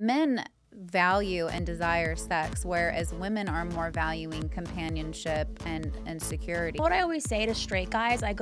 Men value and desire sex, whereas women are more valuing companionship and security. What I always say to straight guys, I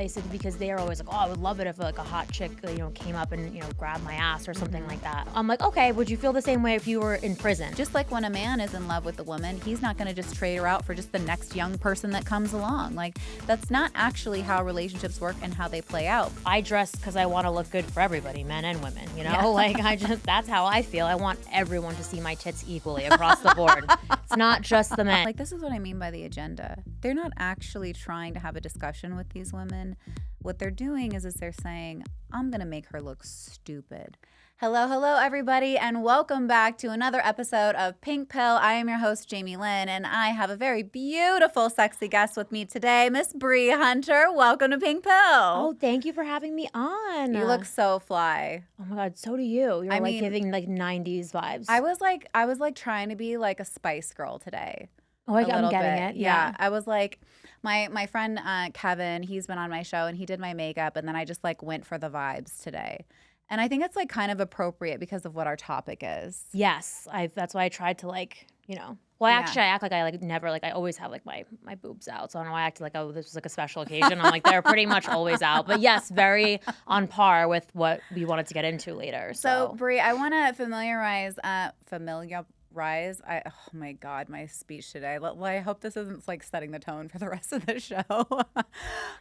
said because they are always like, oh, I would love it if like a hot chick, came up and, grabbed my ass or something like that. I'm like, okay, would you feel the same way if you were in prison? Just like when a man is in love with a woman, he's not going to just trade her out for just the next young person that comes along. Like, that's not actually how relationships work and how they play out. I dress because I want to look good for everybody, men and women, Yeah. Like that's how I feel. I want everyone to see my tits equally across the board. It's not just the men. Like, this is what I mean by the agenda. They're not actually trying to have a discussion with these women. What they're doing is they're saying, I'm going to make her look stupid. Hello, everybody, and welcome back to another episode of Pink Pill. I am your host, Jamie Lynn, and I have a very beautiful, sexy guest with me today, Miss Bri Hunter. Welcome to Pink Pill. Oh, thank you for having me on. You look so fly. Oh my God, so do you. You're giving like 90s vibes. I was like trying to be like a Spice Girl today. Oh, I'm getting it. Yeah. I was like, my friend Kevin, he's been on my show and he did my makeup, and then I just like went for the vibes today. And I think it's like kind of appropriate because of what our topic is. Yes, that's why I tried to like, Well, actually, I act like I like never like I always have like my boobs out, so I don't know. I acted like this was like a special occasion. I'm like they're pretty much always out, but yes, very on par with what we wanted to get into later. So Bri, I want to familiarize. Oh my God, my speech today. Well, I hope this isn't like setting the tone for the rest of the show.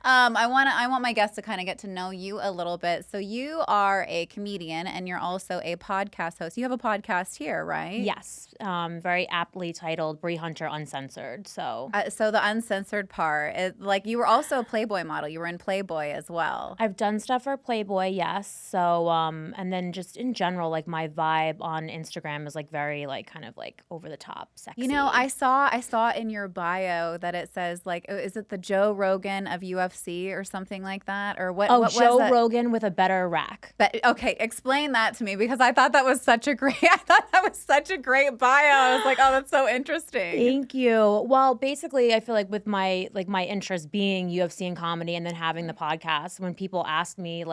I want my guests to kind of get to know you a little bit. So you are a comedian and you're also a podcast host. You have a podcast here, right? Yes, very aptly titled Bri Hunter Uncensored. So the uncensored part, like you were also a Playboy model. You were in Playboy as well. I've done stuff for Playboy, yes. So and then just in general, like my vibe on Instagram is like very like kind of like over the top sexy. I saw in your bio that it says like, is it the Joe Rogan of UFC or something like that, or what? Oh, what Joe was Rogan with a better rack. But okay, explain that to me because I thought that was such a great bio. I was like, oh, that's so interesting. Thank you. Well, basically, I feel like with my interest being UFC and comedy, and then having the podcast, when people ask me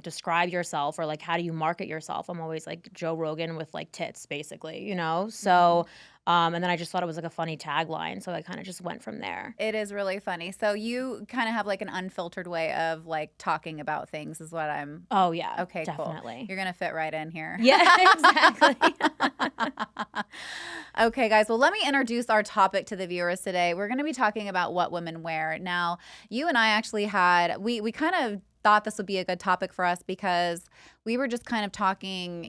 describe yourself or like how do you market yourself, I'm always like Joe Rogan with like tits, basically, So. And then I just thought it was like a funny tagline, so I kind of just went from there. It is really funny. So you kind of have like an unfiltered way of like talking about things is what I'm. Oh yeah. Okay, definitely. Cool. You're gonna fit right in here. Yeah, exactly. Okay, guys. Well, let me introduce our topic to the viewers today. We're gonna be talking about what women wear. Now, you and I actually we kind of thought this would be a good topic for us because we were just kind of talking,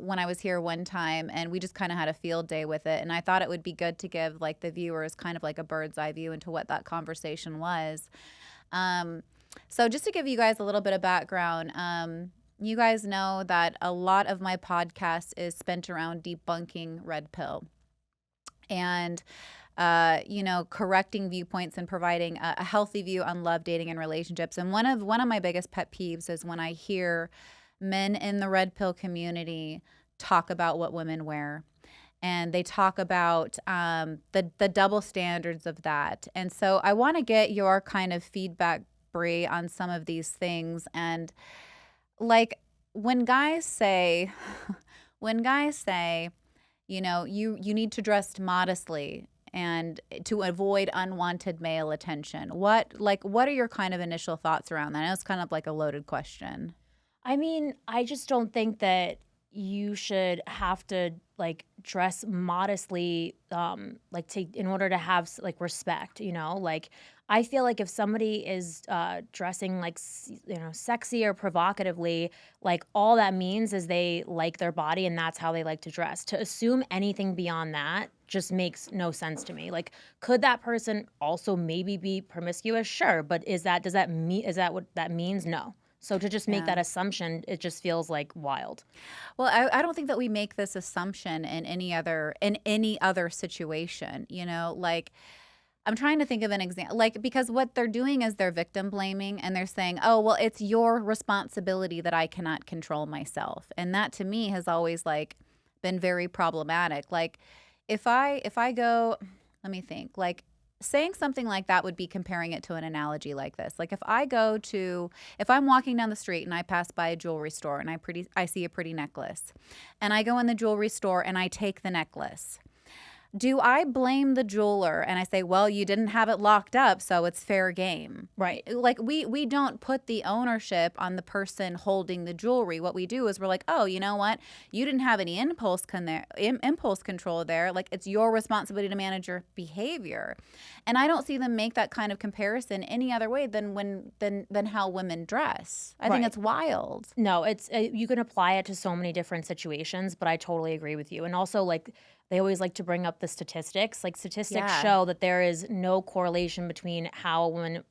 when I was here one time, and we just kind of had a field day with it. And I thought it would be good to give like the viewers kind of like a bird's eye view into what that conversation was. So just to give you guys a little bit of background, you guys know that a lot of my podcast is spent around debunking red pill and correcting viewpoints and providing a healthy view on love, dating, and relationships. And one of my biggest pet peeves is when I hear men in the red pill community talk about what women wear. And they talk about the double standards of that. And so I want to get your kind of feedback, Bri, on some of these things. And like when guys say, you need to dress modestly and to avoid unwanted male attention. What are your kind of initial thoughts around that? I know it's kind of like a loaded question. I mean, I just don't think that you should have to like dress modestly in order to have like respect, like I feel like if somebody is dressing like sexy or provocatively, like all that means is they like their body and that's how they like to dress. To assume anything beyond that just makes no sense to me. Like, could that person also maybe be promiscuous? Sure, but is that what that means? No. So to just make that assumption, it just feels like wild. Well, I don't think that we make this assumption in any other situation, like I'm trying to think of an example, like, because what they're doing is they're victim blaming and they're saying, oh, well, it's your responsibility that I cannot control myself. And that to me has always like been very problematic. Like if I go, let me think, like saying something like that would be comparing it to an analogy like this. Like if I'm walking down the street and I pass by a jewelry store and I see a pretty necklace, and I go in the jewelry store and I take the necklace. Do I blame the jeweler and I say, well, you didn't have it locked up, so it's fair game? Right. Like we don't put the ownership on the person holding the jewelry. What we do is we're like, oh, you know what? You didn't have any impulse control there. Like, it's your responsibility to manage your behavior. And I don't see them make that kind of comparison any other way than how women dress. I think Right. it's wild. No, it's you can apply it to so many different situations, but I totally agree with you. And also, like, they always like to bring up the statistics. Like, statistics Yeah. show that there is no correlation between how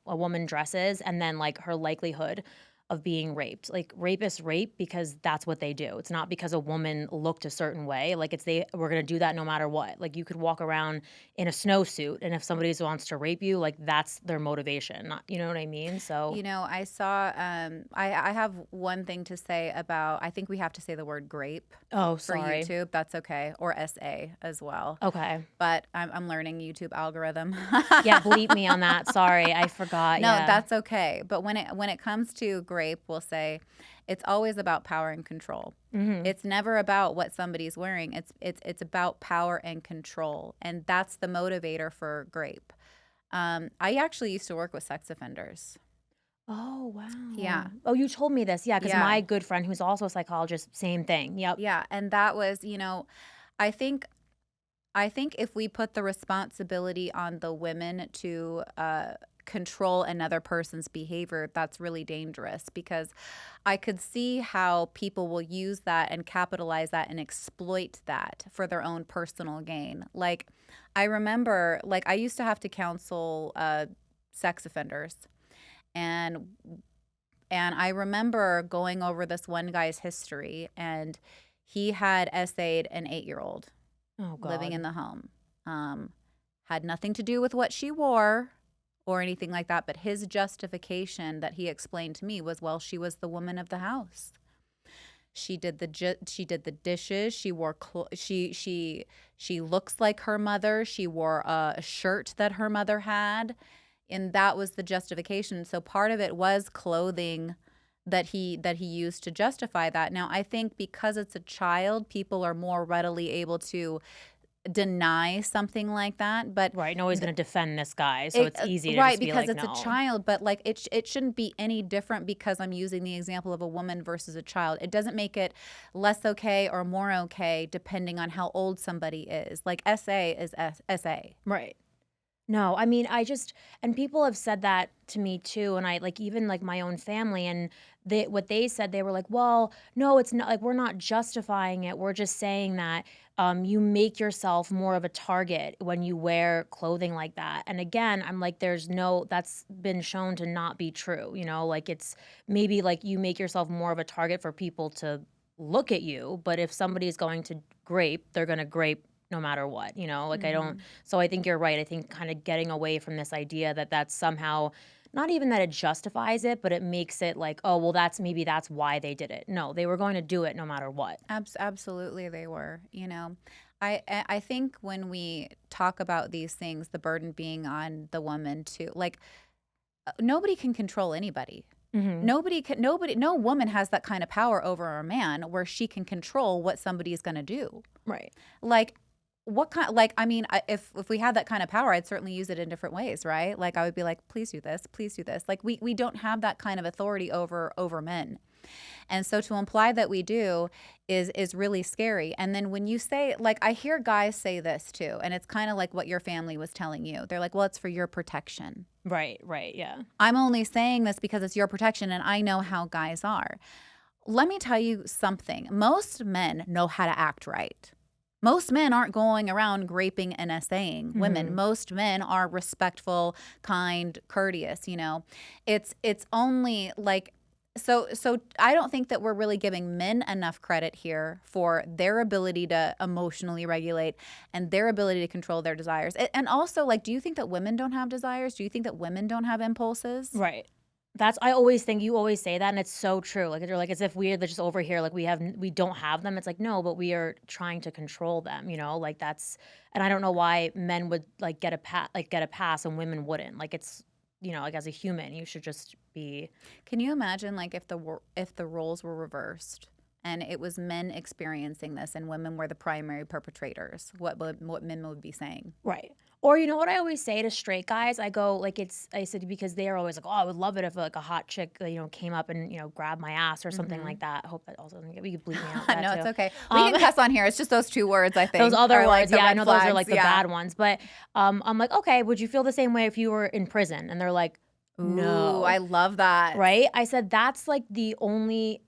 a woman dresses and then like her likelihood of being raped. Like, rapists rape because that's what they do. It's not because a woman looked a certain way. Like, we're gonna do that no matter what. Like, you could walk around in a snowsuit, and if somebody wants to rape you, like, that's their motivation. Not, you know what I mean? So You know, I saw, I have one thing to say about, I think we have to say the word grape oh, for sorry. YouTube. That's okay. Or SA as well. Okay. But I'm learning YouTube algorithm. Yeah, bleep me on that. Sorry, I forgot. No, Yeah. that's okay. But when it comes to grape, we'll say it's always about power and control. Mhm. It's never about what somebody's wearing. It's about power and control, and that's the motivator for grape. I actually used to work with sex offenders. Oh, Yeah. wow. Oh, you told me this. Yeah, because Yeah. my good friend, who's also a psychologist, same thing. Yep. Yeah, and that was, I think if we put the responsibility on the women to control another person's behavior, that's really dangerous, because I could see how people will use that and capitalize that and exploit that for their own personal gain. Like, I remember, like, I used to have to counsel sex offenders, and I remember going over this one guy's history, and he had essayed an 8-year-old Oh, living in God. the home. Had nothing to do with what she wore or anything like that, but his justification that he explained to me was, well, she was the woman of the house. She did the dishes. She wore she looks like her mother. She wore a shirt that her mother had, and that was the justification. So part of it was clothing that he used to justify that. Now, I think because it's a child, people are more readily able to deny something like that. But Right. Nobody's going to defend this guy, so it's easy to right, just be because like, it's a no. child, but like it shouldn't be any different because I'm using the example of a woman versus a child. It doesn't make it less okay or more okay depending on how old somebody is. Like, SA is SA. Right. No, I mean, and people have said that to me too. And I like, even like my own family, and what they said, they were like, well, no, it's not, like, we're not justifying it. We're just saying that you make yourself more of a target when you wear clothing like that. And again, I'm like, that's been shown to not be true. Like, it's maybe like you make yourself more of a target for people to look at you. But if somebody's going to grape, they're going to grape no matter what, like, I don't. So I think you're right. I think kind of getting away from this idea that that's somehow, not even that it justifies it, but it makes it like, oh, well, that's why they did it. No, they were going to do it no matter what. Absolutely, they were. I think when we talk about these things, the burden being on the woman to, like, nobody can control anybody. Mm-hmm. No woman has that kind of power over a man where she can control what somebody is going to do. Right. Like, what kind, like, I mean, if we had that kind of power, I'd certainly use it in different ways, right? Like, I would be like, please do this, please do this. Like, we don't have that kind of authority over men. And so to imply that we do is really scary. And then when you say, like, I hear guys say this too, and it's kind of like what your family was telling you. They're like, well, it's for your protection. Right, yeah. I'm only saying this because it's your protection, and I know how guys are. Let me tell you something. Most men know how to act right. Most men aren't going around graping and essaying women. Mhm. Most men are respectful, kind, courteous, It's only like, so I don't think that we're really giving men enough credit here for their ability to emotionally regulate and their ability to control their desires. And also, like, do you think that women don't have desires? Do you think that women don't have impulses? Right. I always think you always say that, and it's so true. Like you're like as if we're just over here, like we don't have them. It's like no, but we are trying to control them. Like that's, and I don't know why men would like get a pass and women wouldn't. Like it's like as a human, you should just be. Can you imagine like if the roles were reversed and it was men experiencing this and women were the primary perpetrators? What men would be saying? Right. Or you know what I always say to straight guys? I go like I said because they are always like, oh, I would love it if like a hot chick, came up and grabbed my ass or something like that. I hope that also doesn't get we could bleep me out. That No, too. it's okay. We can cuss on here. It's just those two words, I think. Those other are, like, words, the yeah, I red know those are like flags. the Yeah. bad ones. But I'm like, okay, would you feel the same way if you were in prison? And they're like, Ooh, no. I love that. Right? I said that's like the only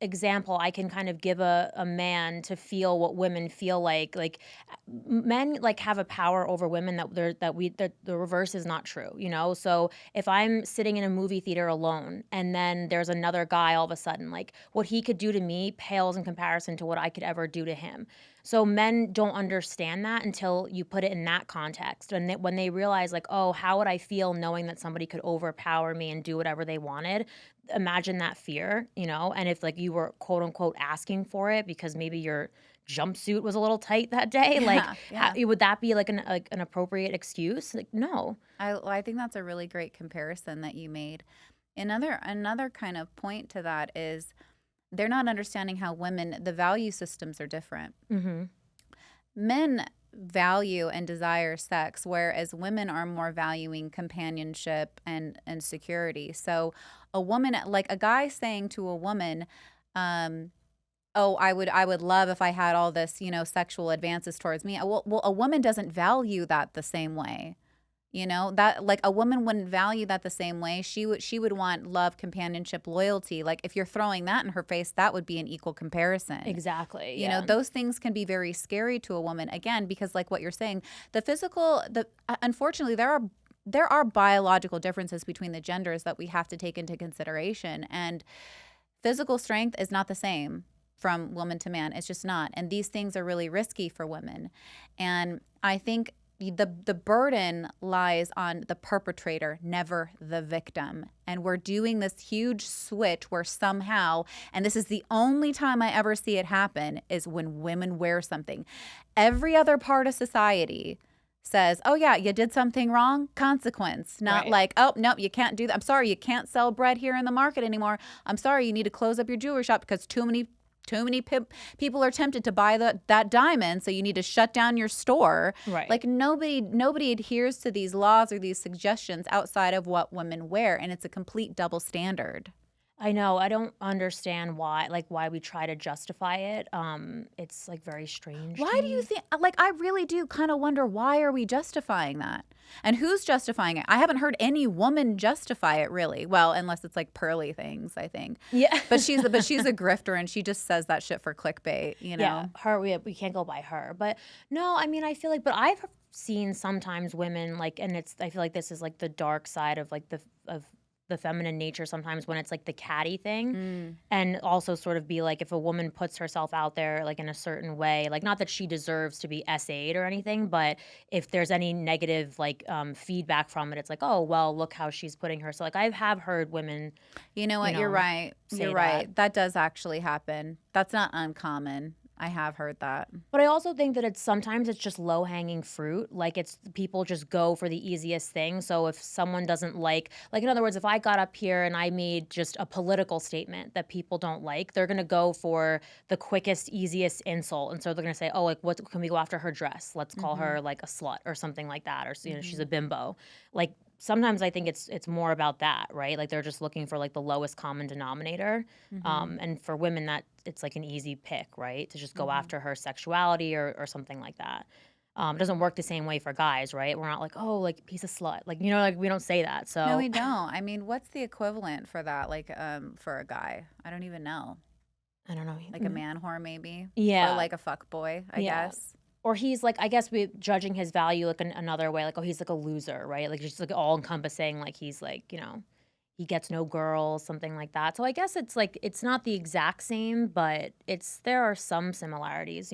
example I can kind of give a man to feel what women feel like. Like men like have a power over women that the reverse is not true. So if I'm sitting in a movie theater alone and then there's another guy all of a sudden, like what he could do to me pales in comparison to what I could ever do to him. So men don't understand that until you put it in that context. And when they realize like, oh, how would I feel knowing that somebody could overpower me and do whatever they wanted? Imagine that fear. And if like you were quote unquote asking for it because maybe your jumpsuit was a little tight that day, like Yeah. would that be like an appropriate excuse? Like no. I think that's a really great comparison that you made. Another kind of point to that is they're not understanding how the value systems are different. Mm-hmm. Men value and desire sex, whereas women are more valuing companionship and security. So a woman, like a guy saying to a woman, oh, I would love if I had all this, sexual advances towards me. Well, a woman doesn't value that the same way. That like a woman wouldn't value that the same way. She would want love, companionship, loyalty. Like if you're throwing that in her face, that would be an equal comparison. Exactly. You know, those things can be very scary to a woman again because like what you're saying, unfortunately there are biological differences between the genders that we have to take into consideration, and physical strength is not the same from woman to man. It's just not. And these things are really risky for women. And I think the burden lies on the perpetrator, never the victim. And we're doing this huge switch where somehow, and this is the only time I ever see it happen, is when women wear something. Every other part of society says, oh yeah, you did something wrong, consequence. Not Right. like, oh, no, you can't do that. I'm sorry, you can't sell bread here in the market anymore. I'm sorry, you need to close up your jewelry shop because too many people are tempted to buy that diamond, so you need to shut down your store. Right. Like nobody adheres to these laws or these suggestions outside of what women wear, and it's a complete double standard. I know. I don't understand why we try to justify it. It's like very strange. to Why do you me. think, like, I really do kind of wonder, why are we justifying that? And who's justifying it? I haven't heard any woman justify it really. Well, unless it's like pearly things, I think. Yeah. But she's a grifter and she just says that shit for clickbait, Yeah, her we can't go by her. But no, I mean I feel like but I've seen sometimes women like and I feel like this is like the dark side of like the feminine nature sometimes when it's like the catty thing and also sort of be like if a woman puts herself out there like in a certain way, like not that she deserves to be SA'd or anything, but if there's any negative like feedback from it, it's like, oh well, look how she's putting her. So like I have heard women You know what? You're right. say You're right. That does actually happen. That's not uncommon. I have heard that. But I also think that sometimes it's just low hanging fruit. Like it's people just go for the easiest thing. So if someone doesn't like in other words, if I got up here and I made just a political statement that people don't like, they're gonna go for the quickest, easiest insult. And so they're gonna say, oh, like what can we go after her dress? Let's call her like a slut or something like that, or she's a bimbo. Like sometimes I think it's more about that, right? Like they're just looking for like the lowest common denominator. And for women that it's like an easy pick, right? To just go after her sexuality or something like that. It doesn't work the same way for guys, right? We're not like, oh, like piece of slut. Like, like we don't say that. So No, we don't. I mean, what's the equivalent for that? Like, for a guy? I don't even know. I don't know. Like a man whore, maybe? Yeah. Or like a fuck boy, I guess. Or he's like, I guess we judging his value like another way, like, oh, he's like a loser, right? Like just like all encompassing, like he's like, he gets no girls, something like that. So I guess it's like it's not the exact same, but there are some similarities.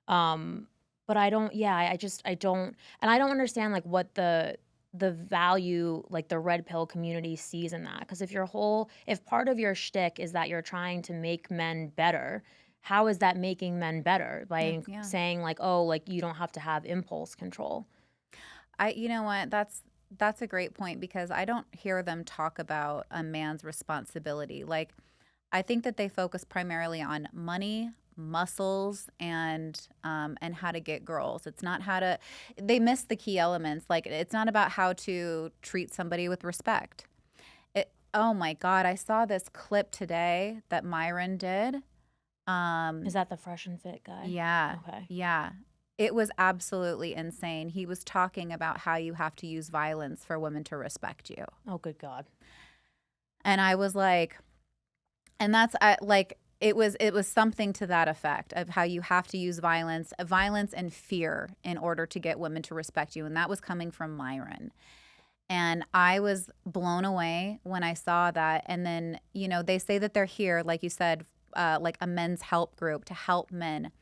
But I don't, yeah, I don't, and I don't understand like what the the value like the red pill community sees in that. Because if part of your shtick is that you're trying to make men better, how is that making men better by Yeah. saying like, oh, like you don't have to have impulse control? You know what? That's a great point because I don't hear them talk about a man's responsibility. Like, I think that they focus primarily on money, muscles, and how to get girls. It's not how to. They miss the key elements. Like, it's not about how to treat somebody with respect. Oh my God, I saw this clip today that Myron did. Is that the fresh and fit guy? Yeah, Okay. yeah. It was absolutely insane. He was talking about how you have to use violence for women to respect you. Oh, good God. And I was like, and that's like it was something to that effect of how you have to use violence and fear in order to get women to respect you. And that was coming from Myron. And I was blown away when I saw that. And then, they say that they're here, like you said, like a men's help group to help men.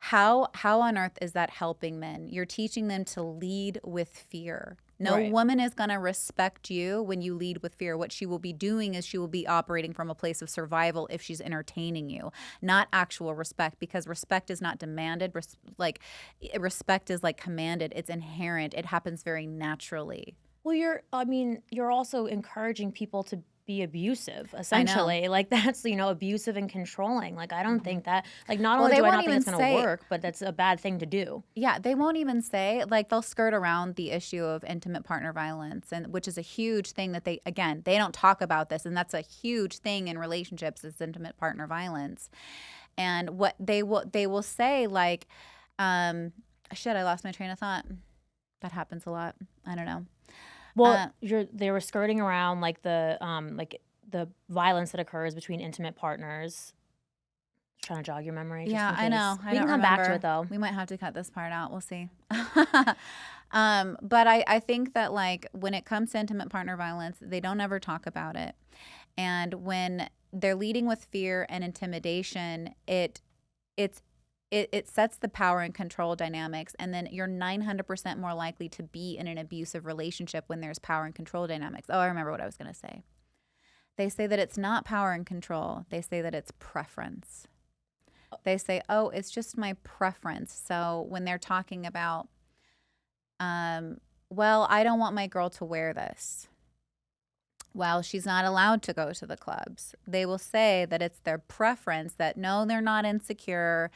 How on earth is that helping men? You're teaching them to lead with fear. No Right. woman is going to respect you when you lead with fear. What she will be doing is she will be operating from a place of survival if she's entertaining you, not actual respect, because respect is not demanded. Respect is like commanded. It's inherent. It happens very naturally. Well, you're also encouraging people to be abusive, I know. essentially. Like that's, abusive and controlling. Like I don't think that, like not Well, only they do I won't not think even it's going to say. work, but that's a bad thing to do. Yeah, they won't even say, like, they'll skirt around the issue of intimate partner violence, and which is a huge thing that they don't talk about this, and that's a huge thing in relationships is intimate partner violence. And what they will say, like, shit, I lost my train of thought. That happens a lot. I don't know. Well, Uh, they were skirting around like the violence that occurs between intimate partners. Trying to jog your memory just yeah, in I know. case. I We can don't come back to remember. it though. We might have to cut this part out. We'll see. But I think that, like, when it comes to intimate partner violence, they don't ever talk about it. And when they're leading with fear and intimidation, it sets the power and control dynamics, and then you're 900% more likely to be in an abusive relationship when there's power and control dynamics. Oh, I remember what I was going to say. They say that it's not power and control. They say that it's preference. They say, oh, it's just my preference. So when they're talking about, well, I don't want my girl to wear this. Well, she's not allowed to go to the clubs. They will say that it's their preference, that no, they're not insecure.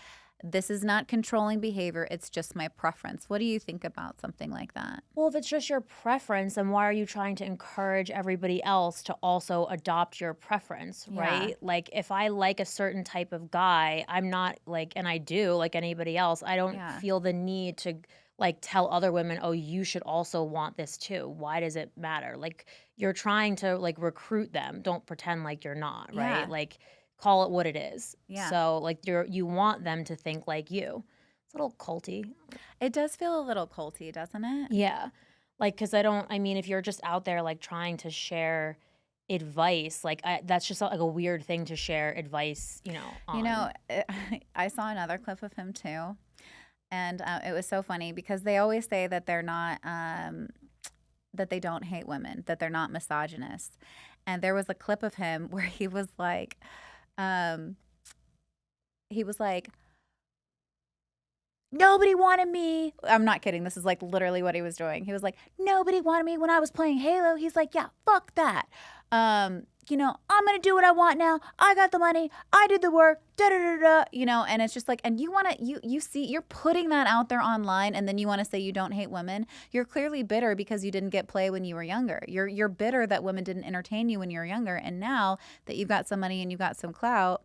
This is not controlling behavior. It's just my preference. What do you think about something like that? Well, if it's just your preference, then why are you trying to encourage everybody else to also adopt your preference, Yeah. right? Like, if I like a certain type of guy, I'm not like, and I do like anybody else, I don't Yeah. feel the need to like tell other women, oh, you should also want this too. Why does it matter? Like, you're trying to like recruit them. Don't pretend like you're not, right? Yeah. Like, call it what it is. Yeah. So, like, you want them to think like you. It's a little culty. It does feel a little culty, doesn't it? Yeah. Like, cause I mean, if you're just out there, like, trying to share advice, like, that's just, like, a weird thing to share advice, You on. know, I saw another clip of him too. And it was so funny because they always say that they're not, that they don't hate women, that they're not misogynist. And there was a clip of him where um, he was like, nobody wanted me. I'm not kidding. This is like literally what he was doing. He was like, nobody wanted me when I was playing Halo. He's like, yeah, fuck that. I'm going to do what I want now. I got the money. I did the work. Da da da da. And it's just like, and you want to, you see, you're putting that out there online, and then you want to say you don't hate women. You're clearly bitter because you didn't get play when you were younger. You're bitter that women didn't entertain you when you were younger. And now that you've got some money and you've got some clout,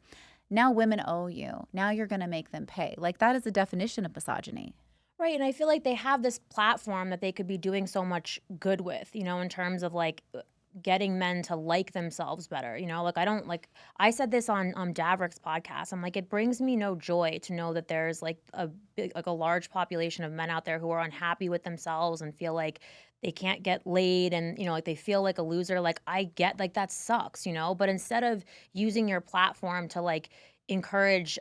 now women owe you. Now you're going to make them pay. Like, that is the definition of misogyny. Right, and I feel like they have this platform that they could be doing so much good with, in terms of, like, getting men to like themselves better, Like, I said this on Davrick's podcast. I'm like, it brings me no joy to know that there's, like, a large population of men out there who are unhappy with themselves and feel like they can't get laid and, like, they feel like a loser. Like, I get, like, that sucks, but instead of using your platform to, like, encourage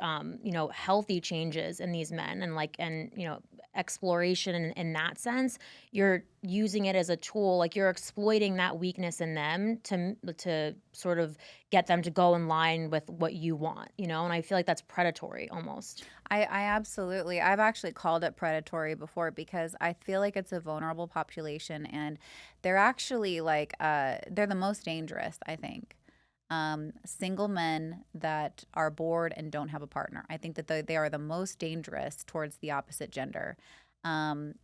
healthy changes in these men and, like, and exploration in that sense, you're using it as a tool. Like you're exploiting that weakness in them to sort of get them to go in line with what you want, you know? And I feel like that's predatory almost. I absolutely, I've actually called it predatory before because I feel like it's a vulnerable population and they're actually like, they're the most dangerous, I think. Single men that are bored and don't have a partner. I think that they are the most dangerous towards the opposite gender. And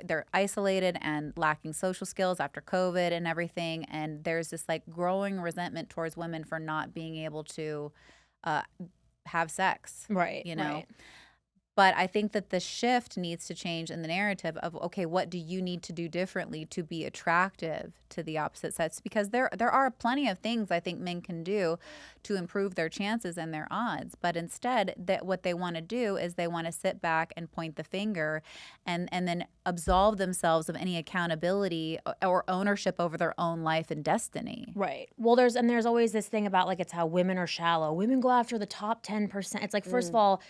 they're isolated and lacking social skills after COVID and everything. And there's this like growing resentment towards women for not being able to uh, have sex, Right, you know? right. But I think that the shift needs to change in the narrative of, okay, what do you need to do differently to be attractive to the opposite sex? Because there are plenty of things I think men can do to improve their chances and their odds. But instead, that what they want to do is they want to sit back and point the finger and then absolve themselves of any accountability or ownership over their own life and destiny. Right. Well, there's always this thing about like it's how women are shallow. Women go after the top 10%. It's like first of all,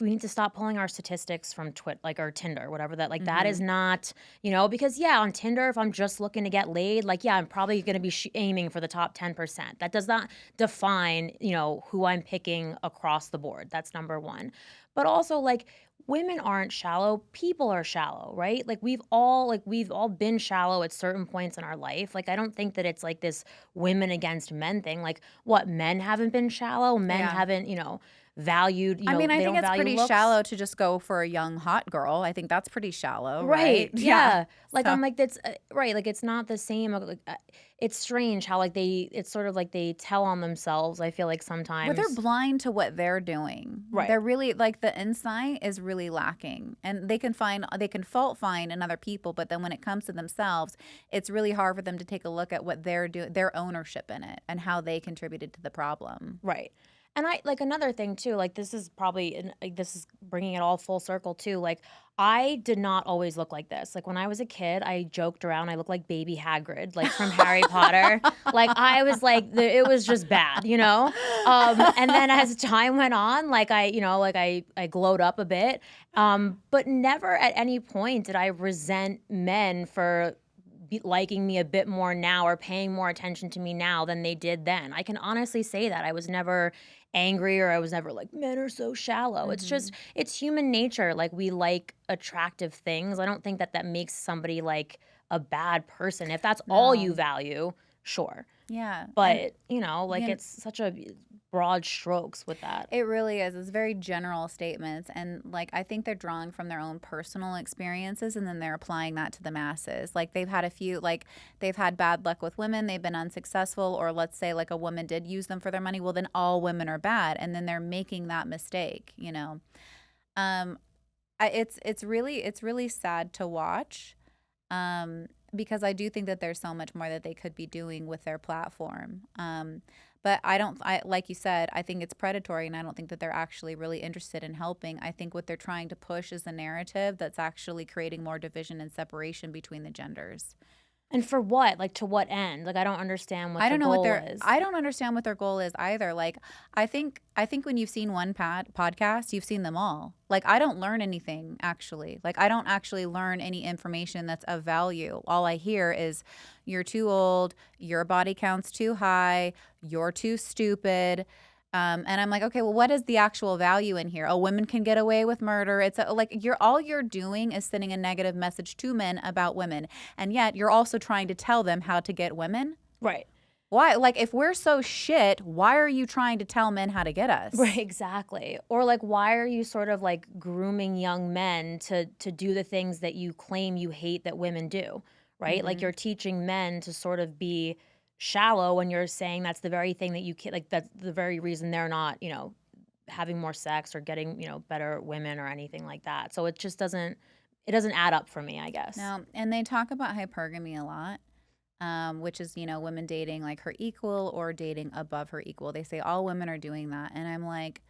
we need to stop pulling our statistics from like or Tinder, whatever that like that is not, you know, because yeah, on Tinder if I'm just looking to get laid, like yeah, I'm probably going to be aiming for the top 10%. That does not define, you know, who I'm picking across the board. That's number 1. But also like women aren't shallow, people are shallow, right? Like we've all been shallow at certain points in our life. Like I don't think that it's like this women against men thing. Like what, men haven't been shallow, men Yeah. haven't, you know, valued, you I know, mean, I they think don't it's value pretty looks. shallow to just go for a young hot girl. I think that's pretty shallow, right? Right. Yeah. Like So, I'm like that's right. Like it's not the same. Like it's strange how like it's sort of like they tell on themselves. I feel like where they're sometimes. blind to what they're doing. Right. They're really like the insight is really lacking. And they can fault find in other people, but then when it comes to themselves, it's really hard for them to take a look at what they're doing, their ownership in it and how they contributed to the problem. Right. And I like another thing too, like this is probably like, this is bringing it all full circle too. Like I did not always look like this. Like when I was a kid, I joked around I looked like baby Hagrid, like from Harry Potter. Like I was like it was just bad, you know? And then as time went on, like I, you know, like I glowed up a bit. But never at any point did I resent men for liking me a bit more now or paying more attention to me now than they did then. I can honestly say that. I was never angry or I was never like, men are so shallow. It's just, Mhm. it's human nature. Like, we like attractive things. I don't think that that makes somebody like a bad person. If that's all you No. value, sure. Yeah. And But, you know, like you it's such a broad strokes with that. It really is. It's very general statements. And like, I think they're drawing from their own personal experiences and then they're applying that to the masses. Like, they've had bad luck with women, they've been unsuccessful, or let's say like a woman did use them for their money. Well, then all women are bad. And then they're making that mistake, you know? Um, it's really sad to watch. Because I do think that there's so much more that they could be doing with their platform. But like you said, I think it's predatory, and I don't think that they're actually really interested in helping. I think what they're trying to push is a narrative that's actually creating more division and separation between the genders. And for what? Like, to what end? Like, I don't understand what the goal is. I don't understand what their goal is either. Like, I think when you've seen one podcast, you've seen them all. Like, I don't learn anything actually. Like, I don't actually learn any information that's of value. All I hear is you're too old, your body count's too high, you're too stupid. And I'm like, okay, well, what is the actual value in here? Oh, women can get away with murder. It's like all you're doing is sending a negative message to men about women, and yet you're also trying to tell them how to get women. Right. Why? Like, if we're so shit, why are you trying to tell men how to get Right, us? exactly. Or like why are you sort of like grooming young men to do the things that you claim you hate that women do, right? Like Hmm. you're teaching men to sort of be shallow when you're saying that's the very thing that you can like that's the very reason they're not, you know, having more sex or getting, you know, better women or anything like that. So it doesn't add up for me, I guess. No, and they talk about hypergamy a lot, which is, women dating like her equal or dating above her equal. They say all women are doing that. And I'm like,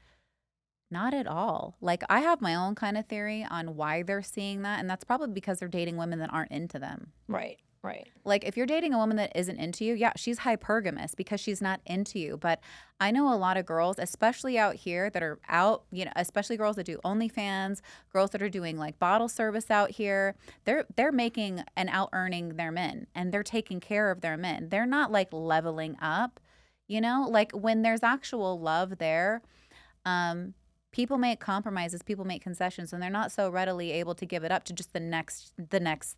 not at all. Like, I have my own kind of theory on why they're seeing that. And that's probably because they're dating women that aren't into them. Right. Right. Like if you're dating a woman that isn't into you, yeah, she's hypergamous because she's not into you. But I know a lot of girls, especially out here that are out, especially girls that do OnlyFans, girls that are doing like bottle service out here. They're making and out earning their men, and they're taking care of their men. They're not like leveling up, like when there's actual love there. Um, People make compromises, people make concessions, and they're not so readily able to give it up to just the next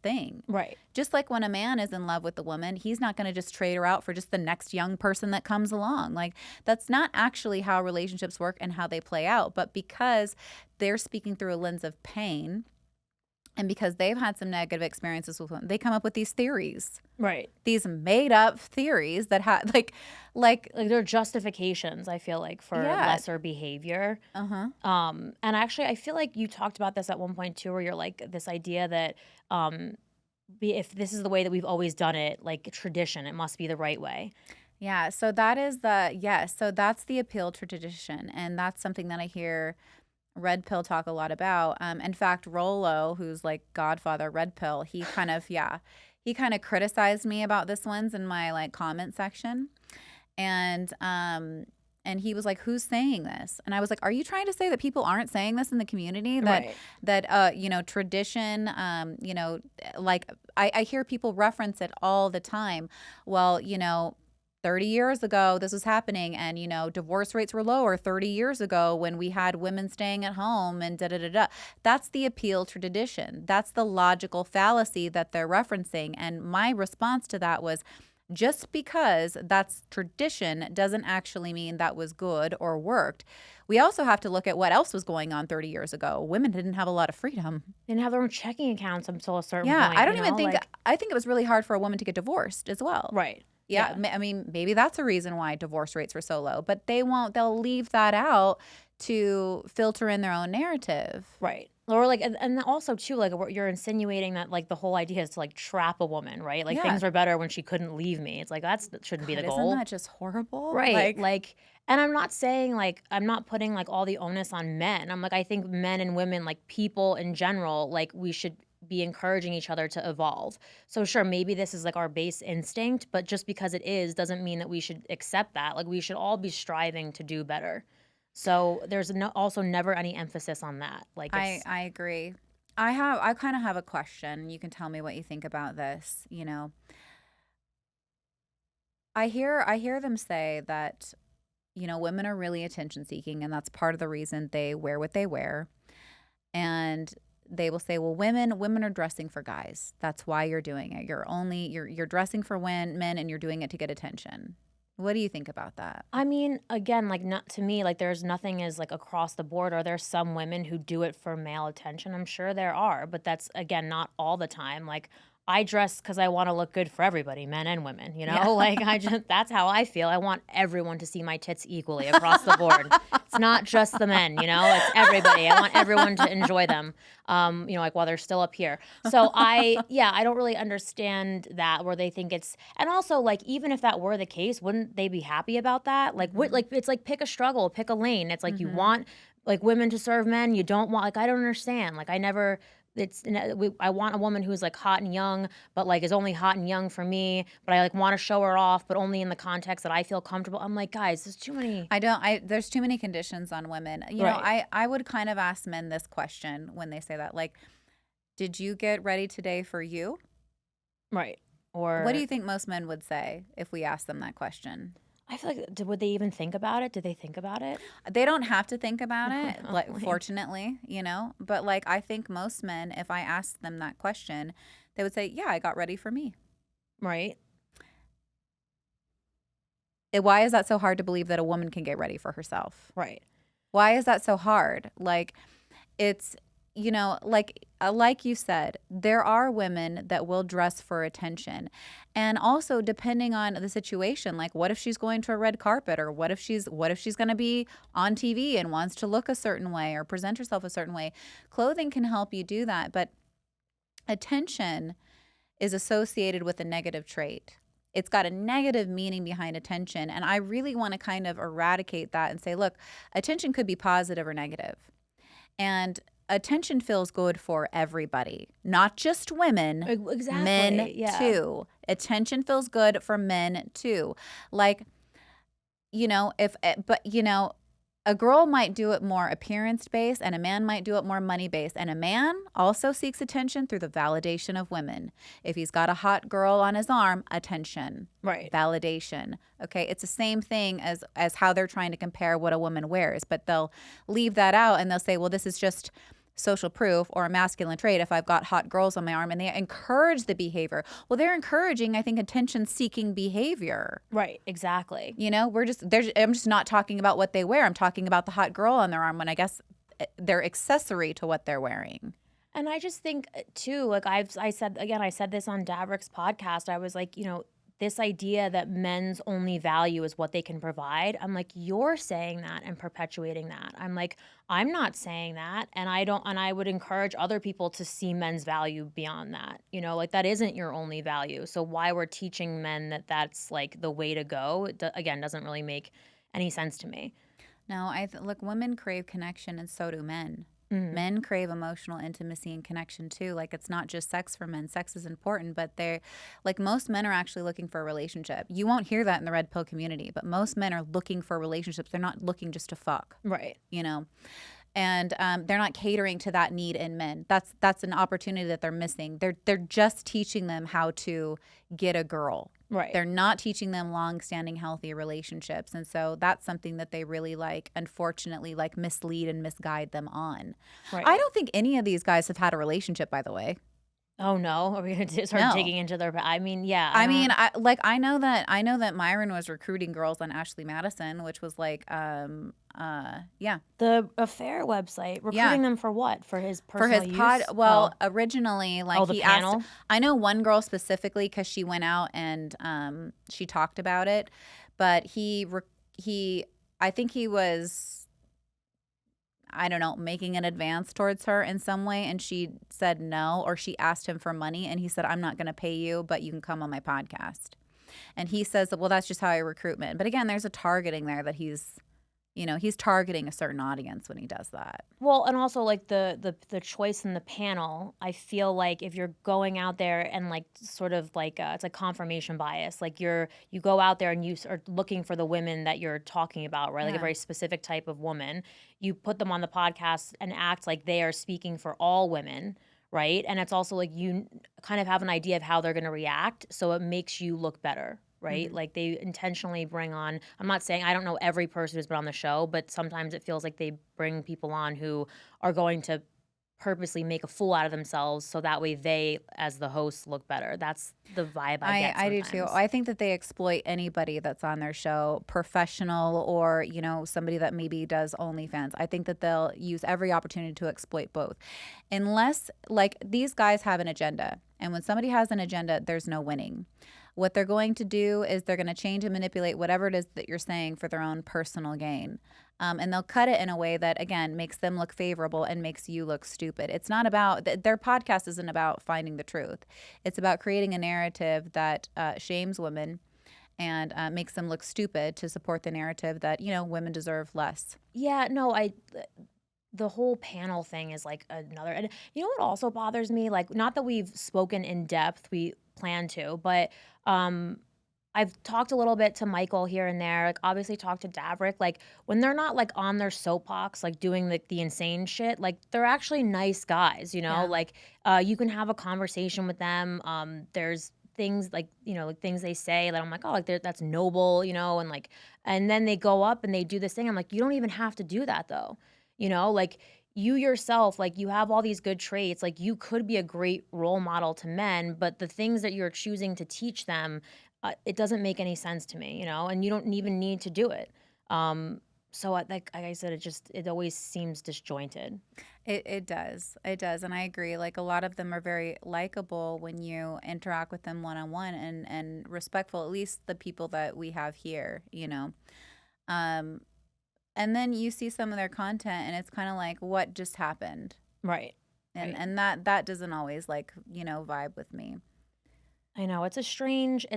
thing. Right. Just like when a man is in love with a woman, he's not going to just trade her out for just the next young person that comes along. Like that's not actually how relationships work and how they play out. But because they're speaking through a lens of pain, and because they've had some negative experiences with women, they come up with these theories. Right. These made up theories that have like they're justifications, I feel like, for Yeah. lesser behavior. And actually I feel like you talked about this at one point too, where you're like this idea that if this is the way that we've always done it, like tradition, it must be the right way. Yeah, so so that's the appeal to tradition, and that's something that I hear Red Pill talk a lot about. In fact, Rolo, who's like Godfather Red Pill, he kind of criticized me about this ones in my like comment section, and he was like, "Who's saying this?" And I was like, "Are you trying to say that people aren't saying this in the community? That tradition, like I hear people reference it all the time. Well, 30 years ago, this was happening, and divorce rates were lower 30 years ago when we had women staying at home and da da da da. That's the appeal to tradition. That's the logical fallacy that they're referencing. And my response to that was, just because that's tradition doesn't actually mean that was good or worked. We also have to look at what else was going on 30 years ago. Women didn't have a lot of freedom. They didn't have their own checking accounts until a certain Yeah, point. I don't even think, I think it was really hard for a woman to get divorced as well. Right. Yeah, I mean, maybe that's a reason why divorce rates were so low, but they'll leave that out to filter in their own narrative. Right. Or like, and also too, like you're insinuating that like the whole idea is to like trap a woman, right? Like Yeah. things are better when she couldn't leave me. It's like that shouldn't be the goal. Isn't that just horrible? Right. Like, and I'm not saying like, I'm not putting like all the onus on men. I'm like, I think men and women, like people in general, like we should be encouraging each other to evolve. So sure, maybe this is like our base instinct, but just because it is doesn't mean that we should accept that. Like we should all be striving to do better. So there's also never any emphasis on that. Like I agree. I kind of have a question. You can tell me what you think about this. I hear them say that women are really attention seeking, and that's part of the reason they wear what they wear. And they will say, well, women are dressing for guys. That's why you're doing it. You're dressing for men, and you're doing it to get attention. What do you think about that? I mean, again, like not to me, like there's nothing is like across the board. Are there some women who do it for male attention? I'm sure there are, but that's again not all the time. Like I dress because I want to look good for everybody, men and women, Yeah. like that's how I feel. I want everyone to see my tits equally across the board. It's not just the men, it's everybody. I want everyone to enjoy them, like while they're still up here. So I don't really understand that where they think it's, and also like, even if that were the case, wouldn't they be happy about that? Like it's like pick a struggle, pick a lane. It's like you want like women to serve men. You don't want, like, I don't understand. Like I want a woman who's like hot and young, but like is only hot and young for me, but I like want to show her off, but only in the context that I feel comfortable. I'm like, guys, there's too many. There's too many conditions on women. I would kind of ask men this question when they say that, like, did you get ready today for you? Right. Or what do you think most men would say if we asked them that question? I feel like, would they even think about it? Did they think about it? They don't have to think about it, fortunately, But like, I think most men, if I asked them that question, they would say, yeah, I got ready for me. Right. Why is that so hard to believe that a woman can get ready for herself? Right. Why is that so hard? Like, it's, like you said, there are women that will dress for attention. And also depending on the situation, like what if she's going to a red carpet, or what if she's going to be on TV and wants to look a certain way or present herself a certain way? Clothing can help you do that, but attention is associated with a negative trait. It's got a negative meaning behind attention, and I really want to kind of eradicate that and say, look, attention could be positive or negative. And attention feels good for everybody, not just women, Exactly. men Yeah. too. Attention feels good for men too. Like, but a girl might do it more appearance based and a man might do it more money based. And a man also seeks attention through the validation of women. If he's got a hot girl on his arm, attention, Right. validation. Okay. It's the same thing as how they're trying to compare what a woman wears, but they'll leave that out and they'll say, well, this is just social proof or a masculine trait if I've got hot girls on my arm, and they encourage the behavior. Well, they're encouraging, I think, attention seeking behavior. Right. Exactly. I'm just not talking about what they wear. I'm talking about the hot girl on their arm when I guess they're accessory to what they're wearing. And I just think too, like I said this on Davrick's podcast. I was like, this idea that men's only value is what they can provide. I'm like, you're saying that and perpetuating that. I'm like, I'm not saying that, and I would encourage other people to see men's value beyond that. Like that isn't your only value. So why we're teaching men that that's like the way to go, again, doesn't really make any sense to me. No, look, women crave connection and so do men. Mhm. Men crave emotional intimacy and connection too. Like, it's not just sex for men. Sex is important, but they're like, most men are actually looking for a relationship. You won't hear that in the red pill community, but most men are looking for relationships. They're not looking just to fuck. Right. And they're not catering to that need in men. That's an opportunity that they're missing. They're just teaching them how to get a girl. Right. They're not teaching them long-standing healthy relationships. And so that's something that they really unfortunately mislead and misguide them on. Right. I don't think any of these guys have had a relationship, by the way. Oh no, are we going to start No. digging into their? I mean, yeah. I know that Myron was recruiting girls on Ashley Madison, which was yeah. The affair website recruiting them for what? For his personal use? Well, originally, the he panel? asked. I know one girl specifically because she went out and she talked about it, but I think he was, I don't know, making an advance towards her in some way, and she said no, or she asked him for money, and he said, I'm not going to pay you, but you can come on my podcast. And he says, well, that's just how I recruit men. But again, there's a targeting there that he's targeting a certain audience when he does that. Well, and also like the choice in the panel, I feel like if you're going out there and sort of it's like confirmation bias. Like you go out there and you are looking for the women that you're talking about, right? Like a very specific type of woman. You put them on the podcast and act like they are speaking for all women, right? And it's also like you kind of have an idea of how they're going to react, so it makes you look better. Right? Mm-hmm. Like they intentionally bring on, I'm not saying I don't know every person who's been on the show, but sometimes it feels like they bring people on who are going to purposely make a fool out of themselves so that way they, as the hosts, look better. That's the vibe I get sometimes. I do too. I think that they exploit anybody that's on their show, professional or, somebody that maybe does OnlyFans. I think that they'll use every opportunity to exploit both. Unless, these guys have an agenda. And when somebody has an agenda, there's no winning. What they're going to do is they're going to change and manipulate whatever it is that you're saying for their own personal gain. And they'll cut it in a way that, again, makes them look favorable and makes you look stupid. It's not about, their podcast isn't about finding the truth. It's about creating a narrative that shames women and makes them look stupid to support the narrative that, women deserve less. Yeah, no, the whole panel thing is another, and what also bothers me? Not that we've spoken in depth, we plan to, but I've talked a little bit to Michael here and there, obviously talked to Davrick, when they're not on their soapbox, doing the insane shit, they're actually nice guys, Yeah. You can have a conversation with them. There's things things they say that I'm like, oh, that's noble, and then they go up and they do this thing. I'm like, you don't even have to do that though. You yourself, you have all these good traits, you could be a great role model to men, but the things that you're choosing to teach them, it doesn't make any sense to me, and you don't even need to do it. So like I said, it always seems disjointed. It does. It does. And I agree. A lot of them are very likable when you interact with them one-on-one and respectful, at least the people that we have here, and then you see some of their content and it's kind of like, what just happened? Right. And that doesn't always vibe with me. I know it's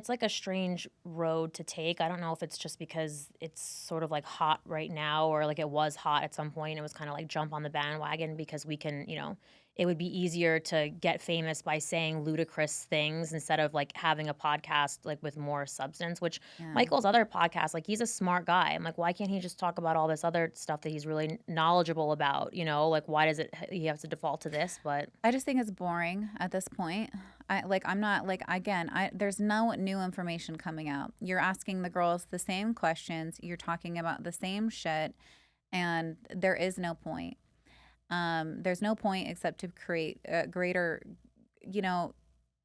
like a strange road to take. I don't know if it's just because it's sort of like hot right now or like it was hot at some point. It was kind of like jump on the bandwagon because we can, it would be easier to get famous by saying ludicrous things instead of like having a podcast like with more substance, which Yeah. Michael's other podcast, like he's a smart guy. I'm like, why can't he just talk about all this other stuff that he's really knowledgeable about? Like why does it he has to default to this? But I just think it's boring at this point. I'm not like again, there's no new information coming out. You're asking the girls the same questions, you're talking about the same shit, and there is no point. There's no point except to create a greater, you know,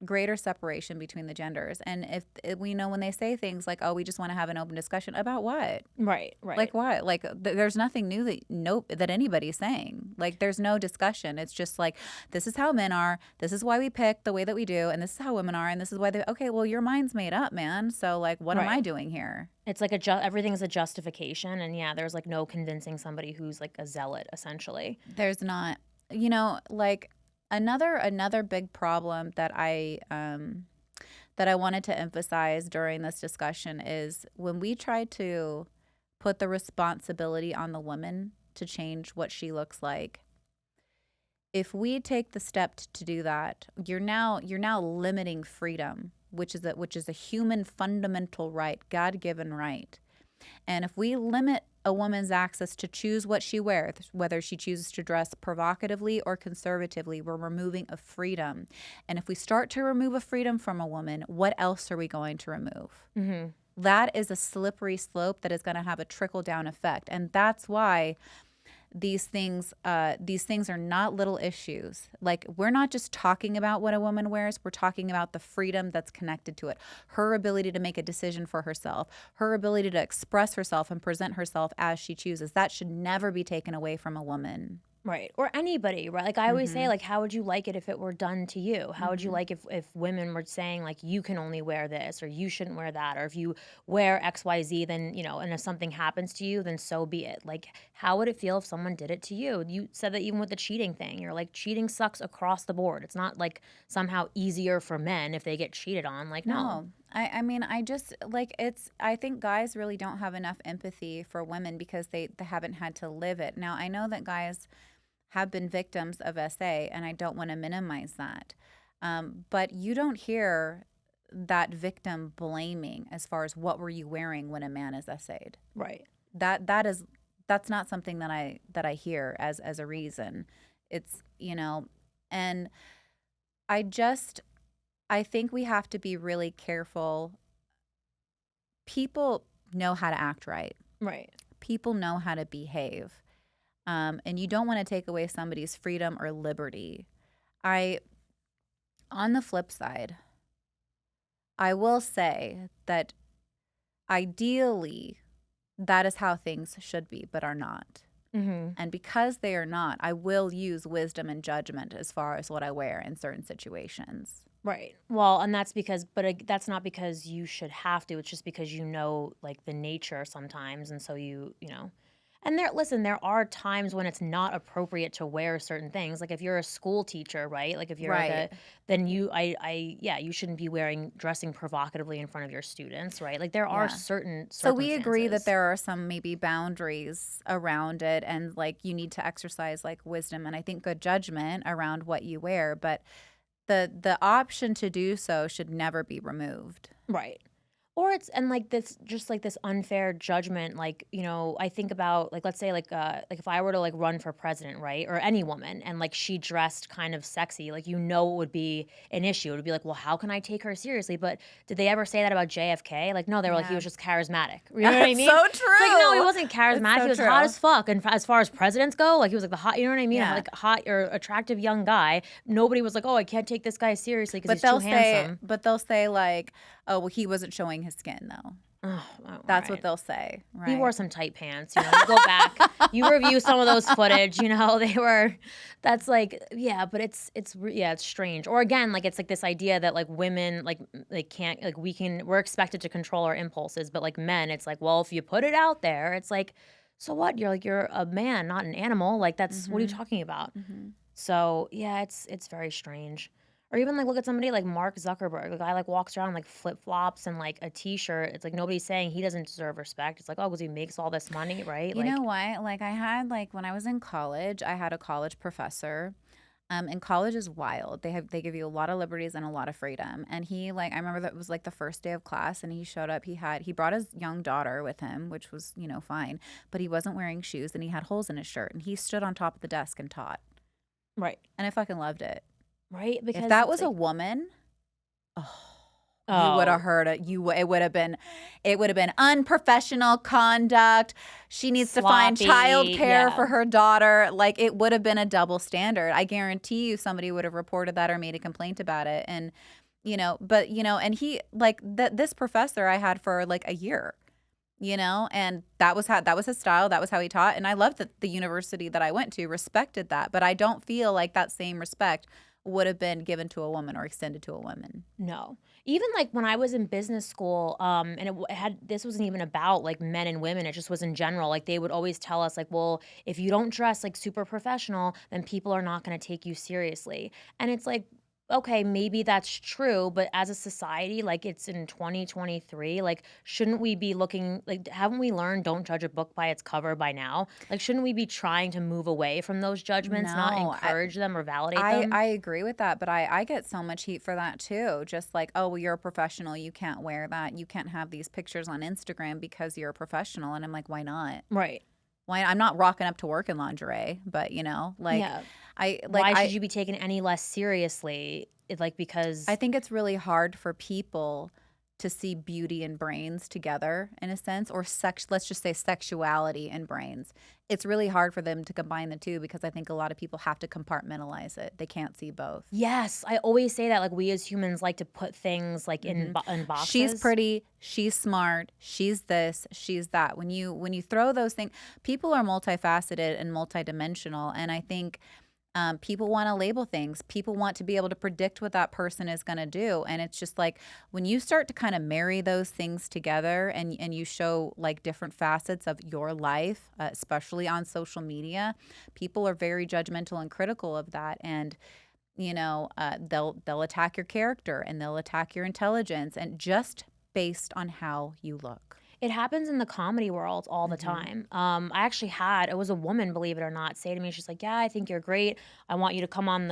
greater separation between the genders. And if we know when they say things like, "Oh, we just want to have an open discussion about what?" right, Like right. what? Like there's nothing new that anybody's saying. Like there's no discussion. It's just like this is how men are. This is why we pick the way that we do, and this is how women are, and this is why they. Okay, well your mind's made up, man. So like, what am I Right. doing here? It's like everything's a justification, and yeah, there's like no convincing somebody who's like a zealot, essentially. There's not. Like another big problem that I wanted to emphasize during this discussion is when we try to put the responsibility on the woman to change what she looks like. If we take the step to do that, you're now limiting freedom, which is a human fundamental right, God-given right. And if we limit a woman's access to choose what she wears, whether she chooses to dress provocatively or conservatively, we're removing a freedom. And if we start to remove a freedom from a woman, what else are we going to remove? Hmm. That is a slippery slope that is going to have a trickle down effect. And that's why these things are not little issues. Like we're not just talking about what a woman wears, we're talking about the freedom that's connected to it. Her ability to make a decision for herself, her ability to express herself and present herself as she chooses. That should never be taken away from a woman. Right. Or anybody, right? Like I always say, Mhm. like, how would you like it if it were done to you? How would you Mhm. like if women were saying like you can only wear this or you shouldn't wear that, or if you wear XYZ, then and if something happens to you, then so be it. Like, how would it feel if someone did it to you? You said that even with the cheating thing, you're like, cheating sucks across the board. It's not like somehow easier for men if they get cheated on. Like, no. No. I mean, I just like I think guys really don't have enough empathy for women because they haven't had to live it. Now, I know that guys have been victims of SA, and I don't want to minimize that. But you don't hear that victim blaming as far as what were you wearing when a man is SA'd. Right. That's not something that I hear as a reason. It's and I just I think we have to be really careful. People know how to act right. Right. People know how to behave. And you don't want to take away somebody's freedom or liberty. I, on the flip side, I will say that ideally, that is how things should be, but are not. Mm-hmm. And because they are not, I will use wisdom and judgment as far as what I wear in certain situations. Right. Well, and that's because, but that's not because you should have to. It's just because like the nature sometimes, and so and listen, there are times when it's not appropriate to wear certain things. Like if you're a school teacher, right? Like if you're Right. then yeah, you shouldn't be dressing provocatively in front of your students, right? Like there are Yeah. certain So we agree that circumstances. there are some maybe boundaries around it, and like you need to exercise like wisdom and I think good judgment around what you wear, but the option to do so should never be removed. Right. Or it's and like this just like this unfair judgment, like, I think about like let's say like if I were to like run for president, right? Or any woman and like she dressed kind of sexy, like it would be an issue. It would be like, well, how can I take her seriously? But did they ever say that about JFK? Like, no, they were like he Yeah. was just charismatic. You know what I That's mean? so It's like no, he true. wasn't It's charismatic. so He was hot true. as fuck. And as far as presidents go, like he was like the hot, you know what I mean? Yeah. Like hot or attractive young guy. Nobody was like, oh, I can't take this guy seriously because But he's too they'll handsome. say like, "Oh, well he wasn't showing his skin though." Oh, That's what right. they'll say, He wore right? some tight pants, you go back, you review some of those footage, they were that's like yeah, but it's strange. Or again, like it's like this idea that like women like they can't like we're expected to control our impulses, but like men, it's like, well, if you put it out there, it's like, so what? You're a man, not an animal. Like that's what are you Mhm. talking about? Mhm. So, yeah, it's very strange. Or even like look at somebody like Mark Zuckerberg. The guy like walks around like flip flops and like a t-shirt. It's like nobody's saying he doesn't deserve respect. It's like, oh, because he makes all this money, right? You know Like, what? Like I had like when I was in college, I had a college professor. And college is wild. They give you a lot of liberties and a lot of freedom. And he like I remember that it was like the first day of class and he showed up. He brought his young daughter with him, which was, fine. But he wasn't wearing shoes and he had holes in his shirt and he stood on top of the desk and taught. right, And I fucking loved it. right, If because that it's was a like, woman, oh, you would have oh, heard it. It would have been unprofessional conduct. She needs to find sloppy, childcare yeah, for her daughter. Like it would have been a double standard. I guarantee you somebody would have reported that or made a complaint about it. And and he like this professor I had for like a year. And that was his style. That was how he taught. And I love that the university that I went to respected that. But I don't feel like that same respect would have been given to a woman or extended to a woman. no. Even like when I was in business school, and it had this wasn't even about like men and women. It just was in general. Like they would always tell us, like, well, if you don't dress like super professional, then people are not going to take you seriously. And it's like, okay, maybe that's true, but as a society, like it's in 2023, like shouldn't we be looking like haven't we learned don't judge a book by its cover by now? Like shouldn't we be trying to move away from those judgments, not No, encourage them or validate I them? I agree with that, but I get so much heat for that too. Just like, oh, well, you're a professional, you can't wear that. You can't have these pictures on Instagram because you're a professional. And I'm like, why not? Right. Why I'm not rocking up to work in lingerie, but like Yeah. I like Why should I you be taken any less seriously? Like I because think it's really hard for people to see beauty and brains together in a sense, or let's just say sexuality and brains. It's really hard for them to combine the two because I think a lot of people have to compartmentalize it. They can't see both. yes, I always say that like we as humans like to put things like in hmm in She's boxes. pretty, she's smart, she's this, she's that. When you throw those things, people are multifaceted and multidimensional, and I think people want to label things. People want to be able to predict what that person is going to do. And it's just like when you start to kind of marry those things together and you show like different facets of your life, especially on social media, people are very judgmental and critical of that. And they'll attack your character and they'll attack your intelligence and just based on how you look. It happens in the comedy world all the hmm time. I actually had it was a woman, believe it or not, say to me, she's like, "Yeah, I think you're great. I want you to come on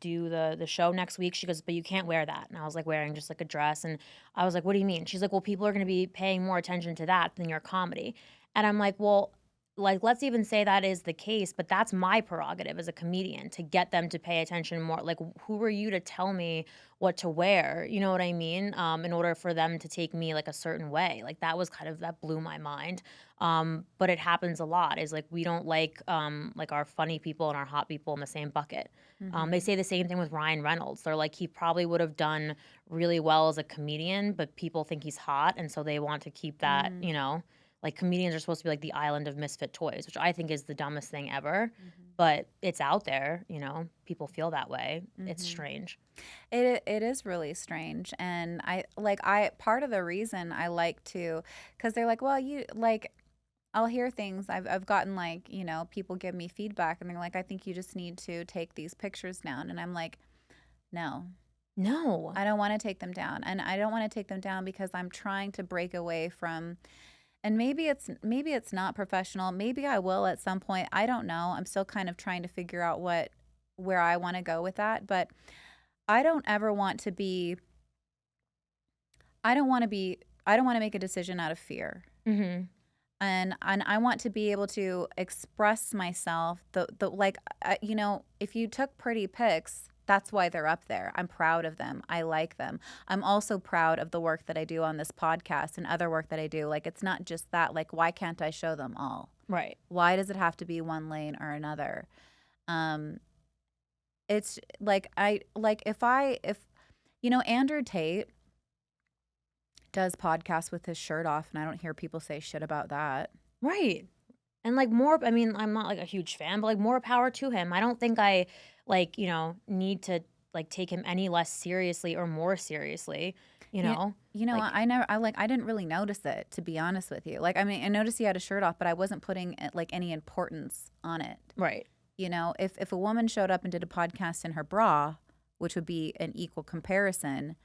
do the show next week." She goes, "But you can't wear that." And I was like wearing just like a dress, and I was like, "What do you mean?" She's like, "Well, people are going to be paying more attention to that than your comedy." And I'm like, "Well, like let's even say that is the case, but that's my prerogative as a comedian to get them to pay attention more. Like, who are you to tell me what to wear, you know what I mean? In order for them to take me like a certain way. Like that was kind of that blew my mind. But it happens a lot is like we don't like our funny people and our hot people in the same bucket. They hmm say the same thing with Ryan Reynolds. They're like he probably would have done really well as a comedian, but people think he's hot and so they want to keep that, hmm like comedians are supposed to be like the island of misfit toys, which I think is the dumbest thing ever. hmm But it's out there, people feel that way. It's hmm strange. It is really strange, and I part of the reason I like to, because they're like, well, you like, I'll hear things. I've gotten like people give me feedback, and they're like, I think you just need to take these pictures down, and I'm like, no, No. I don't want to take them down, and I don't want to take them down because I'm trying to break away from. And maybe it's not professional. Maybe I will at some point. I don't know. I'm still kind of trying to figure out where I want to go with that, but I don't ever want to be I don't want to make a decision out of fear. Mhm. And I want to be able to express myself the like if you took pretty pics, that's why they're up there. I'm proud of them. I like them. I'm also proud of the work that I do on this podcast and other work that I do. Like it's not just that. Like why can't I show them all? Right. Why does it have to be one lane or another? Um it's like I like if Andrew Tate does podcasts with his shirt off, and I don't hear people say shit about that. Right. And like more I mean, I'm not like a huge fan, but like more power to him. I don't think I need to like take him any less seriously or more seriously, you You, know? what, Like I didn't really notice it, to be honest with you. Like, I mean, I noticed he had a shirt off, but I wasn't putting like any importance on it. right. If a woman showed up and did a podcast in her bra, which would be an equal comparison,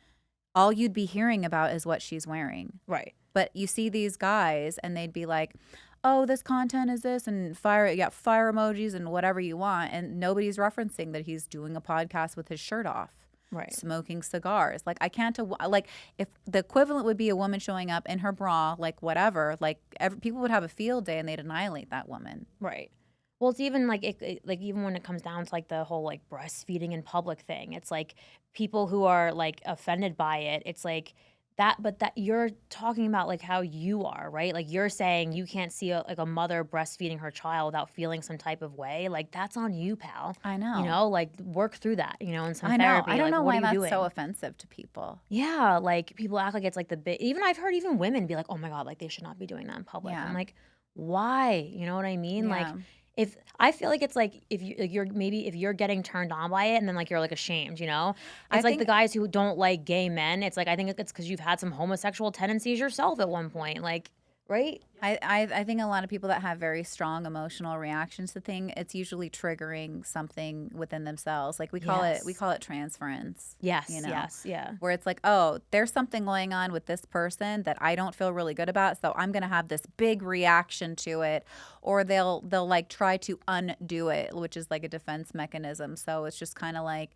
all you'd be hearing about is what she's wearing. Right. But you see these guys and they'd be like, oh, this content is this, and fire emojis and whatever you want. And nobody's referencing that he's doing a podcast with his shirt off, Right. smoking cigars. Like, I can't, like, if the equivalent would be a woman showing up in her bra, like, whatever, like, people would have a field day and they'd annihilate that woman. Right. Well, it's even like like even when it comes down to like the whole like breastfeeding in public thing, it's like people who are like offended by it. It's like that, but that you're talking about like how you are, right? Like you're saying you can't see like a mother breastfeeding her child without feeling some type of way. Like that's on you, pal. I know. You know, like work through that. You know, in some I know. therapy. I don't like, know what why are you that's doing? so offensive to people. Yeah, like people act like it's like the big. Even I've heard even women be like, "Oh my god, like they should not be doing that in public." Yeah. I'm like, why? You know what I mean? Like, Yeah. if I feel like it's like if you're maybe if you're getting turned on by it and then like you're like ashamed, you know, I it's like the think- guys who don't like gay men. It's like I think it's because you've had some homosexual tendencies yourself at one point, like right? I think a lot of people that have very strong emotional reactions to things, it's usually triggering something within themselves. Like we call it transference. Yes, you know? yes, yeah. Where it's like, oh, there's something going on with this person that I don't feel really good about, so I'm gonna have this big reaction to it, or they'll like try to undo it, which is like a defense mechanism. So it's just kind of like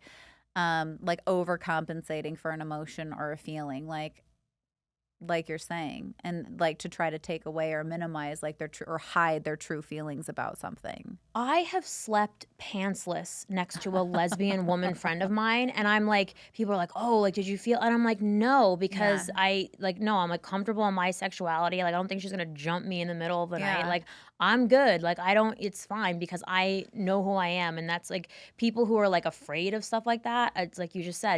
overcompensating for an emotion or a feeling, like you're saying, and like to try to take away or minimize like or hide their true feelings about something. I have slept pantsless next to a lesbian woman friend of mine, and I'm like, people are like, "Oh, like, did you feel?" And I'm like, "No," because I'm like comfortable in my sexuality. Like, I don't think she's gonna jump me in the middle of the night. Like, I'm good. Like, it's fine because I know who I am, and that's like people who are like afraid of stuff like that. It's like you just said,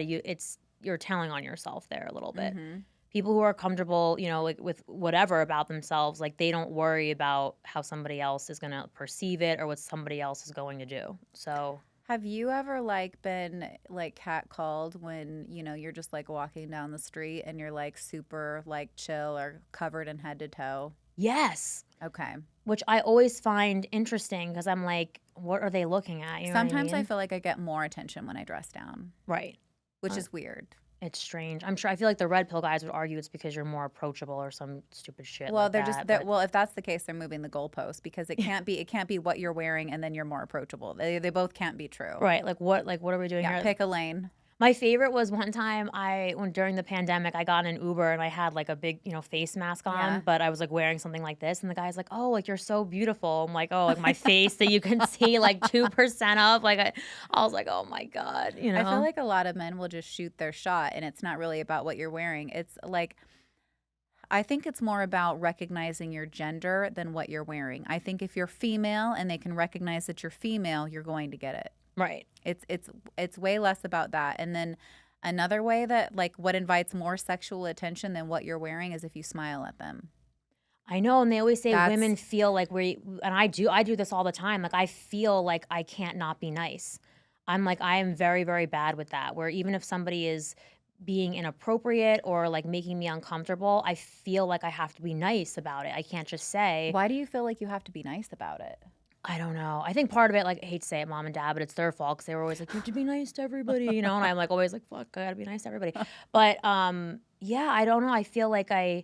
you're telling on yourself there a little bit. Mm-hmm. People who are comfortable, you know, like with whatever about themselves, like they don't worry about how somebody else is going to perceive it or what somebody else is going to do. So, have you ever like been like catcalled when, you know, you're just like walking down the street and you're like super like chill or covered in head to toe? yes. Okay. Which I always find interesting because I'm like, what are they looking at? You know Sometimes what I I mean? feel like I get more attention when I dress down, Right. which is weird. It's strange. I'm sure. I feel like the red pill guys would argue it's because you're more approachable or some stupid shit. Well, like they're that, just but- well, if that's the case, they're moving the goalpost because it can't be what you're wearing and then you're more approachable. They both can't be true. right. Like what are we doing Yeah, here? pick a lane. My favorite was one time when during the pandemic I got in an Uber and I had like a big, face mask on, Yeah. but I was like wearing something like this and the guy's like, "Oh, like you're so beautiful." I'm like, "Oh, like my face that you can see like 2% of." Like I was like, "Oh my god," you know. I feel like a lot of men will just shoot their shot and it's not really about what you're wearing. It's like I think it's more about recognizing your gender than what you're wearing. I think if you're female and they can recognize that you're female, you're going to get it. right. It's way less about that. And then another way that like what invites more sexual attention than what you're wearing is if you smile at them. I know, and they always say That's- women feel like and I do this all the time. Like I feel like I can't not be nice. I'm like I am very, very bad with that. Where even if somebody is being inappropriate or like making me uncomfortable, I feel like I have to be nice about it. I can't just say, Why do you feel like you have to be nice about it? I don't know. I think part of it, like, I hate to say it, mom and dad, but it's their fault because they were always like, you have to be nice to everybody, you know? And I'm like, always like, fuck, I gotta be nice to everybody. But yeah, I don't know. I feel like I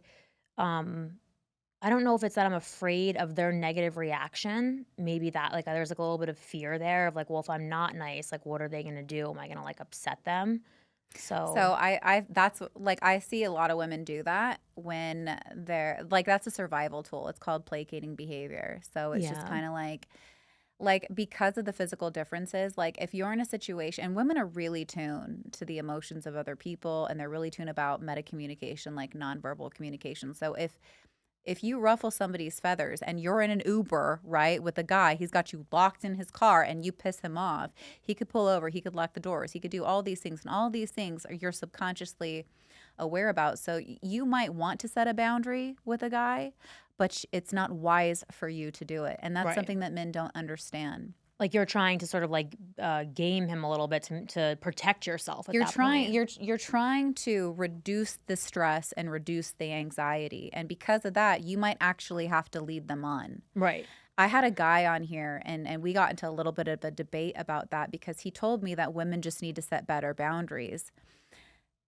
don't know if it's that I'm afraid of their negative reaction. Maybe that, like, there's like a little bit of fear there of like, well, if I'm not nice, like, what are they gonna do? Am I gonna like upset them? So I that's like I see a lot of women do that when they're like that's a survival tool. It's called placating behavior. So it's just Yeah. kind of like because of the physical differences, like if you're in a situation and women are really tuned to the emotions of other people and they're really tuned about meta communication, like nonverbal communication. So if you ruffle somebody's feathers and you're in an Uber, right, with a guy, he's got you locked in his car and you piss him off, he could pull over, he could lock the doors, he could do all these things. And all these things are you're subconsciously aware about. So you might want to set a boundary with a guy, but it's not wise for you to do it. And that's Right. something that men don't understand. like you're trying to sort of like game him a little bit to protect yourself. At You're that trying point. you're trying to reduce the stress and reduce the anxiety. And because of that, you might actually have to lead them on. Right. I had a guy on here and we got into a little bit of a debate about that because he told me that women just need to set better boundaries.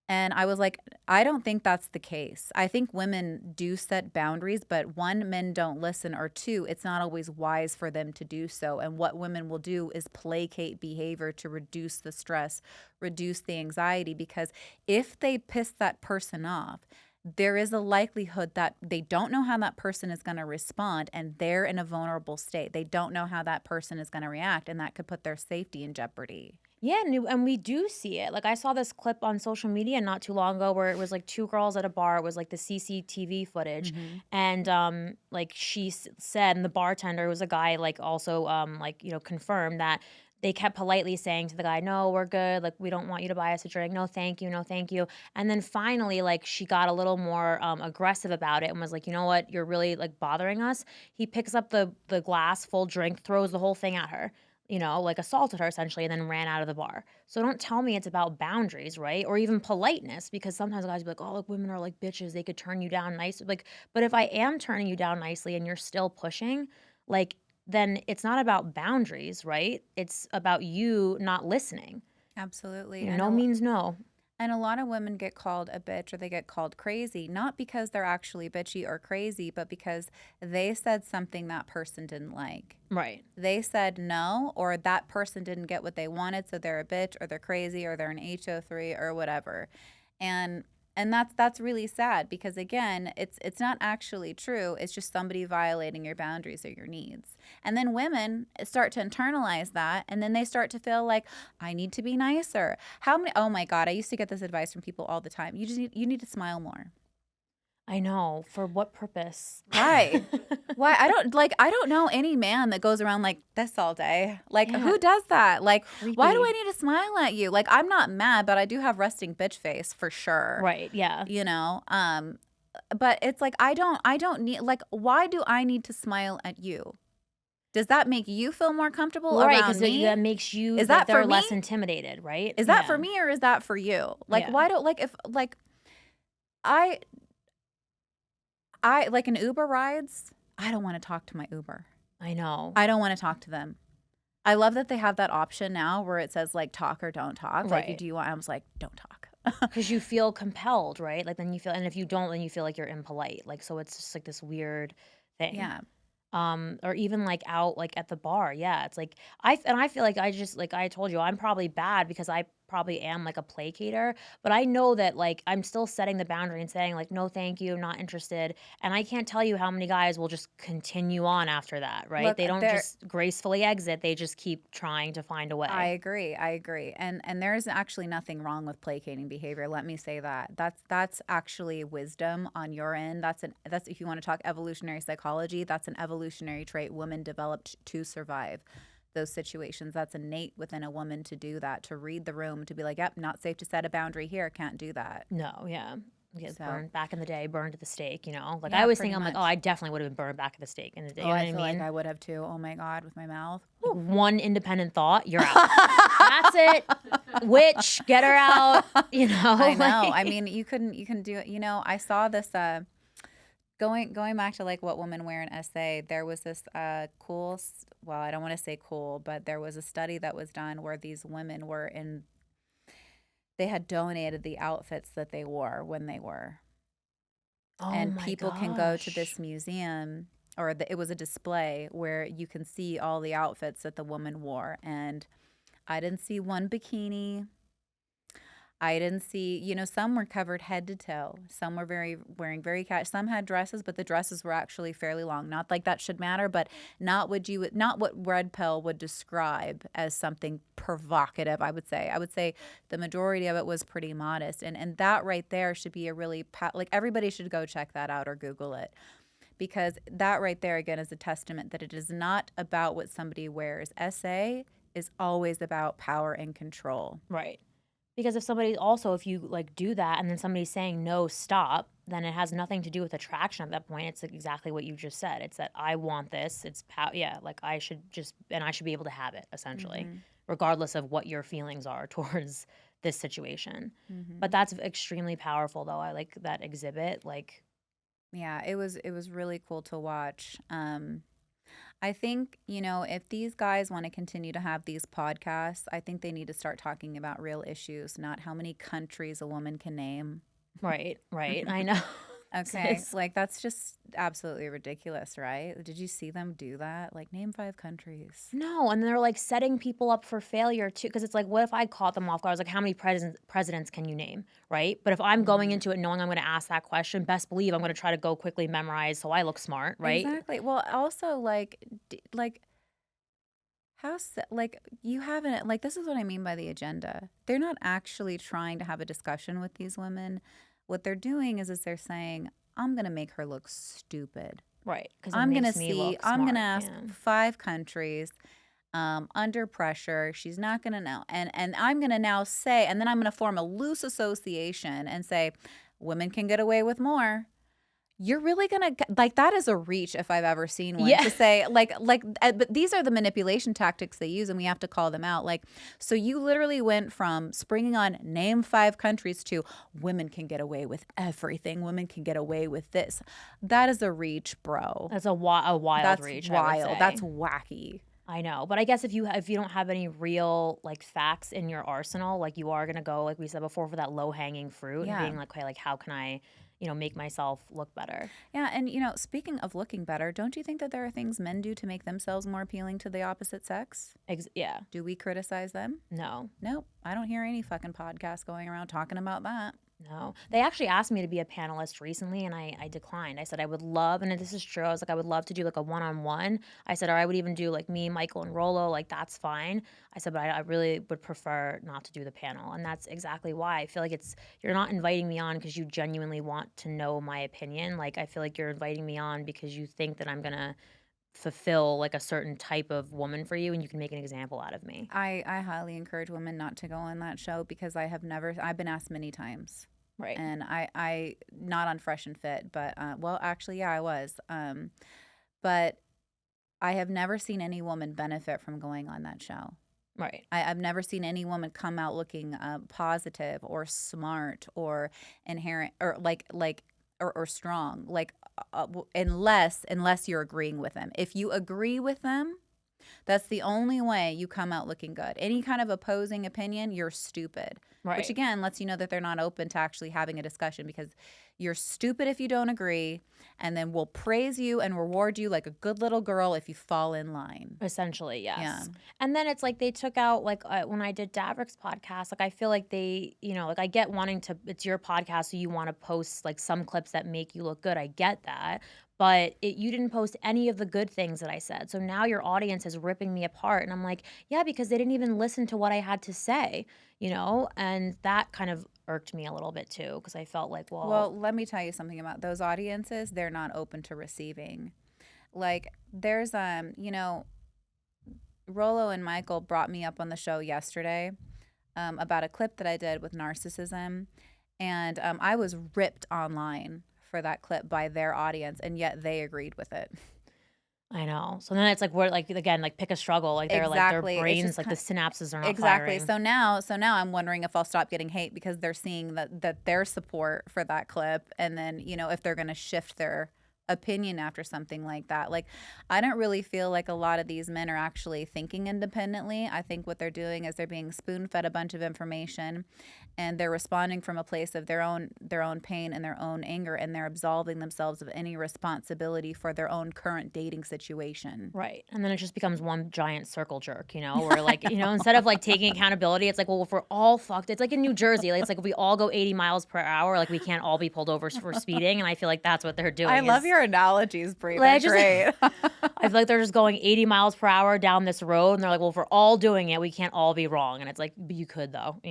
And I was like, I don't think that's the case. I think women do set boundaries, but one, men don't listen, or two, it's not always wise for them to do so. And what women will do is placate behavior to reduce the stress, reduce the anxiety, because if they piss that person off, there is a likelihood that they don't know how that person is going to respond and they're in a vulnerable state. They don't know how that person is going to react, and that could put their safety in jeopardy. Yeah, and we do see it. Like I saw this clip on social media not too long ago where it was like two girls at a bar. It was like the CCTV footage, Hmm. and like she said, and the bartender was a guy, like also like confirmed that they kept politely saying to the guy, "No, we're good. Like we don't want you to buy us a drink. No, thank you. No, thank you." And then finally, like she got a little more aggressive about it and was like, "You know what? You're really like bothering us." He picks up the glass full drink, throws the whole thing at her, like assaulted her essentially, and then ran out of the bar. So don't tell me it's about boundaries, right? Or even politeness, because sometimes guys be like, "Oh, look, women are like bitches. They could turn you down nice." Like, but if I am turning you down nicely and you're still pushing, like, then it's not about boundaries, right? It's about you not listening. Absolutely. No means no. And a lot of women get called a bitch or they get called crazy, not because they're actually bitchy or crazy, but because they said something that person didn't like. Right. They said no, or that person didn't get what they wanted, so they're a bitch or they're crazy or they're an HO3 or whatever. And that's really sad because again, it's not actually true. It's just somebody violating your boundaries or your needs. And then women start to internalize that and then they start to feel like I need to be nicer. How many Oh my God, I used to get this advice from people all the time. You need to smile more. I know. For what purpose? Why? Why? I don't know any man that goes around like this all day. Like Yeah, who does that? Like why do I creepy. need to smile at you? Like I'm not mad, but I do have resting bitch face for sure. Right. Yeah. You know? But it's like I don't need like why do I need to smile at you? Does that make you feel more comfortable Right, because around me? that makes you Is like that for they're me? less intimidated, right? Is that for Yeah. me or is that for you? Like Yeah. why don't like if like I I like an Uber rides, I don't want to talk to my Uber. I know. I don't want to talk to them. I love that they have that option now where it says like talk or don't talk. Like, Right. do you want? I was like, don't talk. 'Cause you feel compelled, right? Like, then you feel, and if you don't, then you feel like you're impolite. Like, so it's just like this weird thing. Yeah. Or even like out like at the bar. Yeah, it's like I feel like I just, like I told you, I'm probably bad because I probably am like a placater, but I know that like I'm still setting the boundary and saying like no thank you, not interested. And I can't tell you how many guys will just continue on after that, right? Look, They don't there just gracefully exit, they just keep trying to find a I way. agree. I agree. And there's actually nothing wrong with placating behavior. Let me say that. That's actually wisdom on your end. That's if you want to talk evolutionary psychology, that's an evolutionary trait women developed to survive those situations. That's innate within a woman to do that, to read the room, to be like, "Yep, not safe to set a boundary here. Can't do that." No, yeah. Get So, burned back in the day, burned at the stake, Like I yeah, always pretty think I'm like, oh, much. I definitely would have been burned back at the stake in the day. Oh, You know I what I feel like mean? I would have too. Oh my God, with my mouth. Like Whew. one independent thought, you're out. That's it. Witch, get her out. I know. I Like mean, you can do it. I saw this going back to like what women wear in SA. There was this well, I don't want to say cool, but there was a study that was done where these women were in they had donated the outfits that they wore when they were. oh And my people can go to gosh. this museum it was a display where you can see all the outfits that the woman wore and I didn't see one bikini. I didn't see, some were covered head to toe. Some were wearing very some had dresses, but the dresses were actually fairly long. Not like that should matter, but not what Red Pill would describe as something provocative, I would say. I would say the majority of it was pretty modest. And that right there should be a really like everybody should go check that out or Google it. Because that right there again is a testament that it is not about what somebody wears. SA is always about power and control. Right. Because if you like do that and then somebody's saying no, stop, then it has nothing to do with attraction at that point. It's like exactly what you just said. It's that I want this. It's yeah, like I should be able to have it essentially, Mhm. regardless of what your feelings are towards this situation. But Mhm. that's extremely powerful though. I like that exhibit. Like Yeah, it was really cool to watch. I think, if these guys want to continue to have these podcasts, I think they need to start talking about real issues, not how many countries a woman can name. Right, right. I know. Okay, Sis. like that's just absolutely ridiculous, right? Did you see them do that? Like, name 5 countries. No, and they're like setting people up for failure too. Because it's like, what if I caught them off guard? I was like, how many presidents can you name, right? But if I'm going Hmm. into it knowing I'm going to ask that question, best believe I'm going to try to go quickly memorize so I look smart, right? Exactly. Well, also, like, like, you haven't, like, this is what I mean by the agenda. They're not actually trying to have a discussion with these women. What they're doing is they're saying, I'm going to make her look stupid. Right, because it makes me look I'm going to smart. ask Yeah. 5 countries under pressure. She's not going to know. And I'm going to now say, and then I'm going to form a loose association and say, women can get away with more. You're really gonna like that is a reach if I've ever seen one Yeah. to say but these are the manipulation tactics they use and we have to call them out. Like, so you literally went from springing on name 5 countries to women can get away with everything. Women can get away with this. That is a reach, bro. That's a wild That's reach, I would wild. That's say. wacky. I know, but I guess if you don't have any real like facts in your arsenal, like you are gonna go, like we said before, for that low hanging fruit and Yeah. being like, okay, like how can I, make myself look better? Yeah, and speaking of looking better, don't you think that there are things men do to make themselves more appealing to the opposite sex? Yeah, Do we criticize them? no, Nope. I don't hear any fucking podcast going around talking about that. no. They actually asked me to be a panelist recently, and I declined. I said I would love, and this is true. I was like, I would love to do like a one on one. I said, or I would even do like me, Michael, and Rolo. Like that's fine. I said, but I really would prefer not to do the panel, and that's exactly why. I feel like you're not inviting me on because you genuinely want to know my opinion. Like I feel like you're inviting me on because you think that I'm gonna fulfill like a certain type of woman for you, and you can make an example out of me. I highly encourage women not to go on that show because I've been asked many times. Right. And I not on Fresh and Fit, but well, actually, yeah, I was. But I have never seen any woman benefit from going on that show. Right. I've never seen any woman come out looking positive or smart or inherent or or strong, unless you're agreeing with them. If you agree with them, that's the only way you come out looking good. Any kind of opposing opinion, you're stupid. Which Right. again lets you know that they're not open to actually having a discussion because you're stupid if you don't agree, and then we'll praise you and reward you like a good little girl if you fall in line. Essentially, Yeah. yes. And then it's like they took out like when I did Davrick's podcast, like I feel like they, like I get wanting to, it's your podcast, so you want to post like some clips that make you look good. I get that. But you didn't post any of the good things that I said. So now your audience is ripping me apart. And I'm like, yeah, because they didn't even listen to what I had to say, And that kind of irked me a little bit too, because I felt like, well, Well, let me tell you something about those audiences. They're not open to receiving. Like there's Rolo and Michael brought me up on the show yesterday about a clip that I did with narcissism, and I was ripped online for that clip by their audience, and yet they agreed with it. I know. So then it's like we're like again, like pick a struggle. Like they're like their Exactly. It's brains, just like the synapses are not exactly. firing. So now I'm wondering if I'll stop getting hate because they're seeing that their support for that clip, and then if they're going to shift their opinion after something like that. Like, I don't really feel like a lot of these men are actually thinking independently. I think what they're doing is they're being spoon fed a bunch of information, and they're responding from a place of their own pain and their own anger, and they're absolving themselves of any responsibility for their own current dating situation. Right. And then it just becomes one giant circle jerk, where like, instead of like taking accountability, it's like, well, if we're all fucked, it's like in New Jersey, like, it's like if we all go 80 miles per hour, like we can't all be pulled over for speeding. And I feel like that's what they're doing. I love your analogies, Bri. Like, They're great. I feel like they're just going 80 miles per hour down this road. And they're like, well, if we're all doing it, we can't all be wrong. And it's like, but you could though.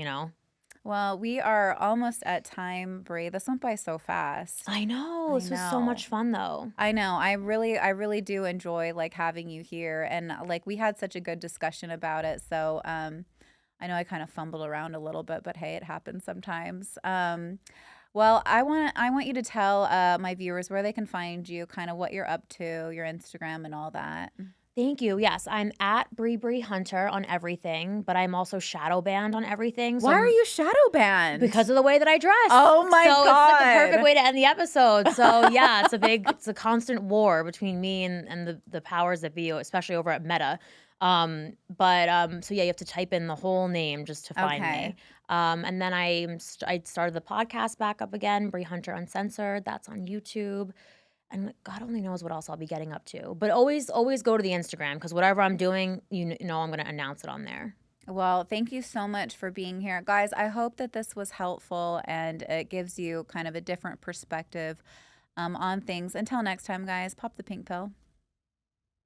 Well, we are almost at time, Bri. This went by so fast. I know. I This was so know. much fun though. I know. I really do enjoy like having you here, and like we had such a good discussion about it. So, I know I kind of fumbled around a little bit, but hey, it happens sometimes. Well, I want you to tell my viewers where they can find you, kind of what you're up to, your Instagram, and all that. Thank you. Yes, I'm at Bri Hunter on everything, but I'm also shadow banned on everything. So Why are I'm you shadow banned? because of the way that I dress. Oh my So it's like the perfect God. way to end the episode. So yeah, it's a constant war between me and the powers that be, especially over at Meta. So yeah, you have to type in the whole name just to find Okay. me. And then I started the podcast back up again, Bri Hunter Uncensored. That's on YouTube. And God only knows what else I'll be getting up to. But always go to the Instagram because whatever I'm doing, you know I'm going to announce it on there. Well, thank you so much for being here. Guys, I hope that this was helpful and it gives you kind of a different perspective on things. Until next time, guys, pop the pink pill.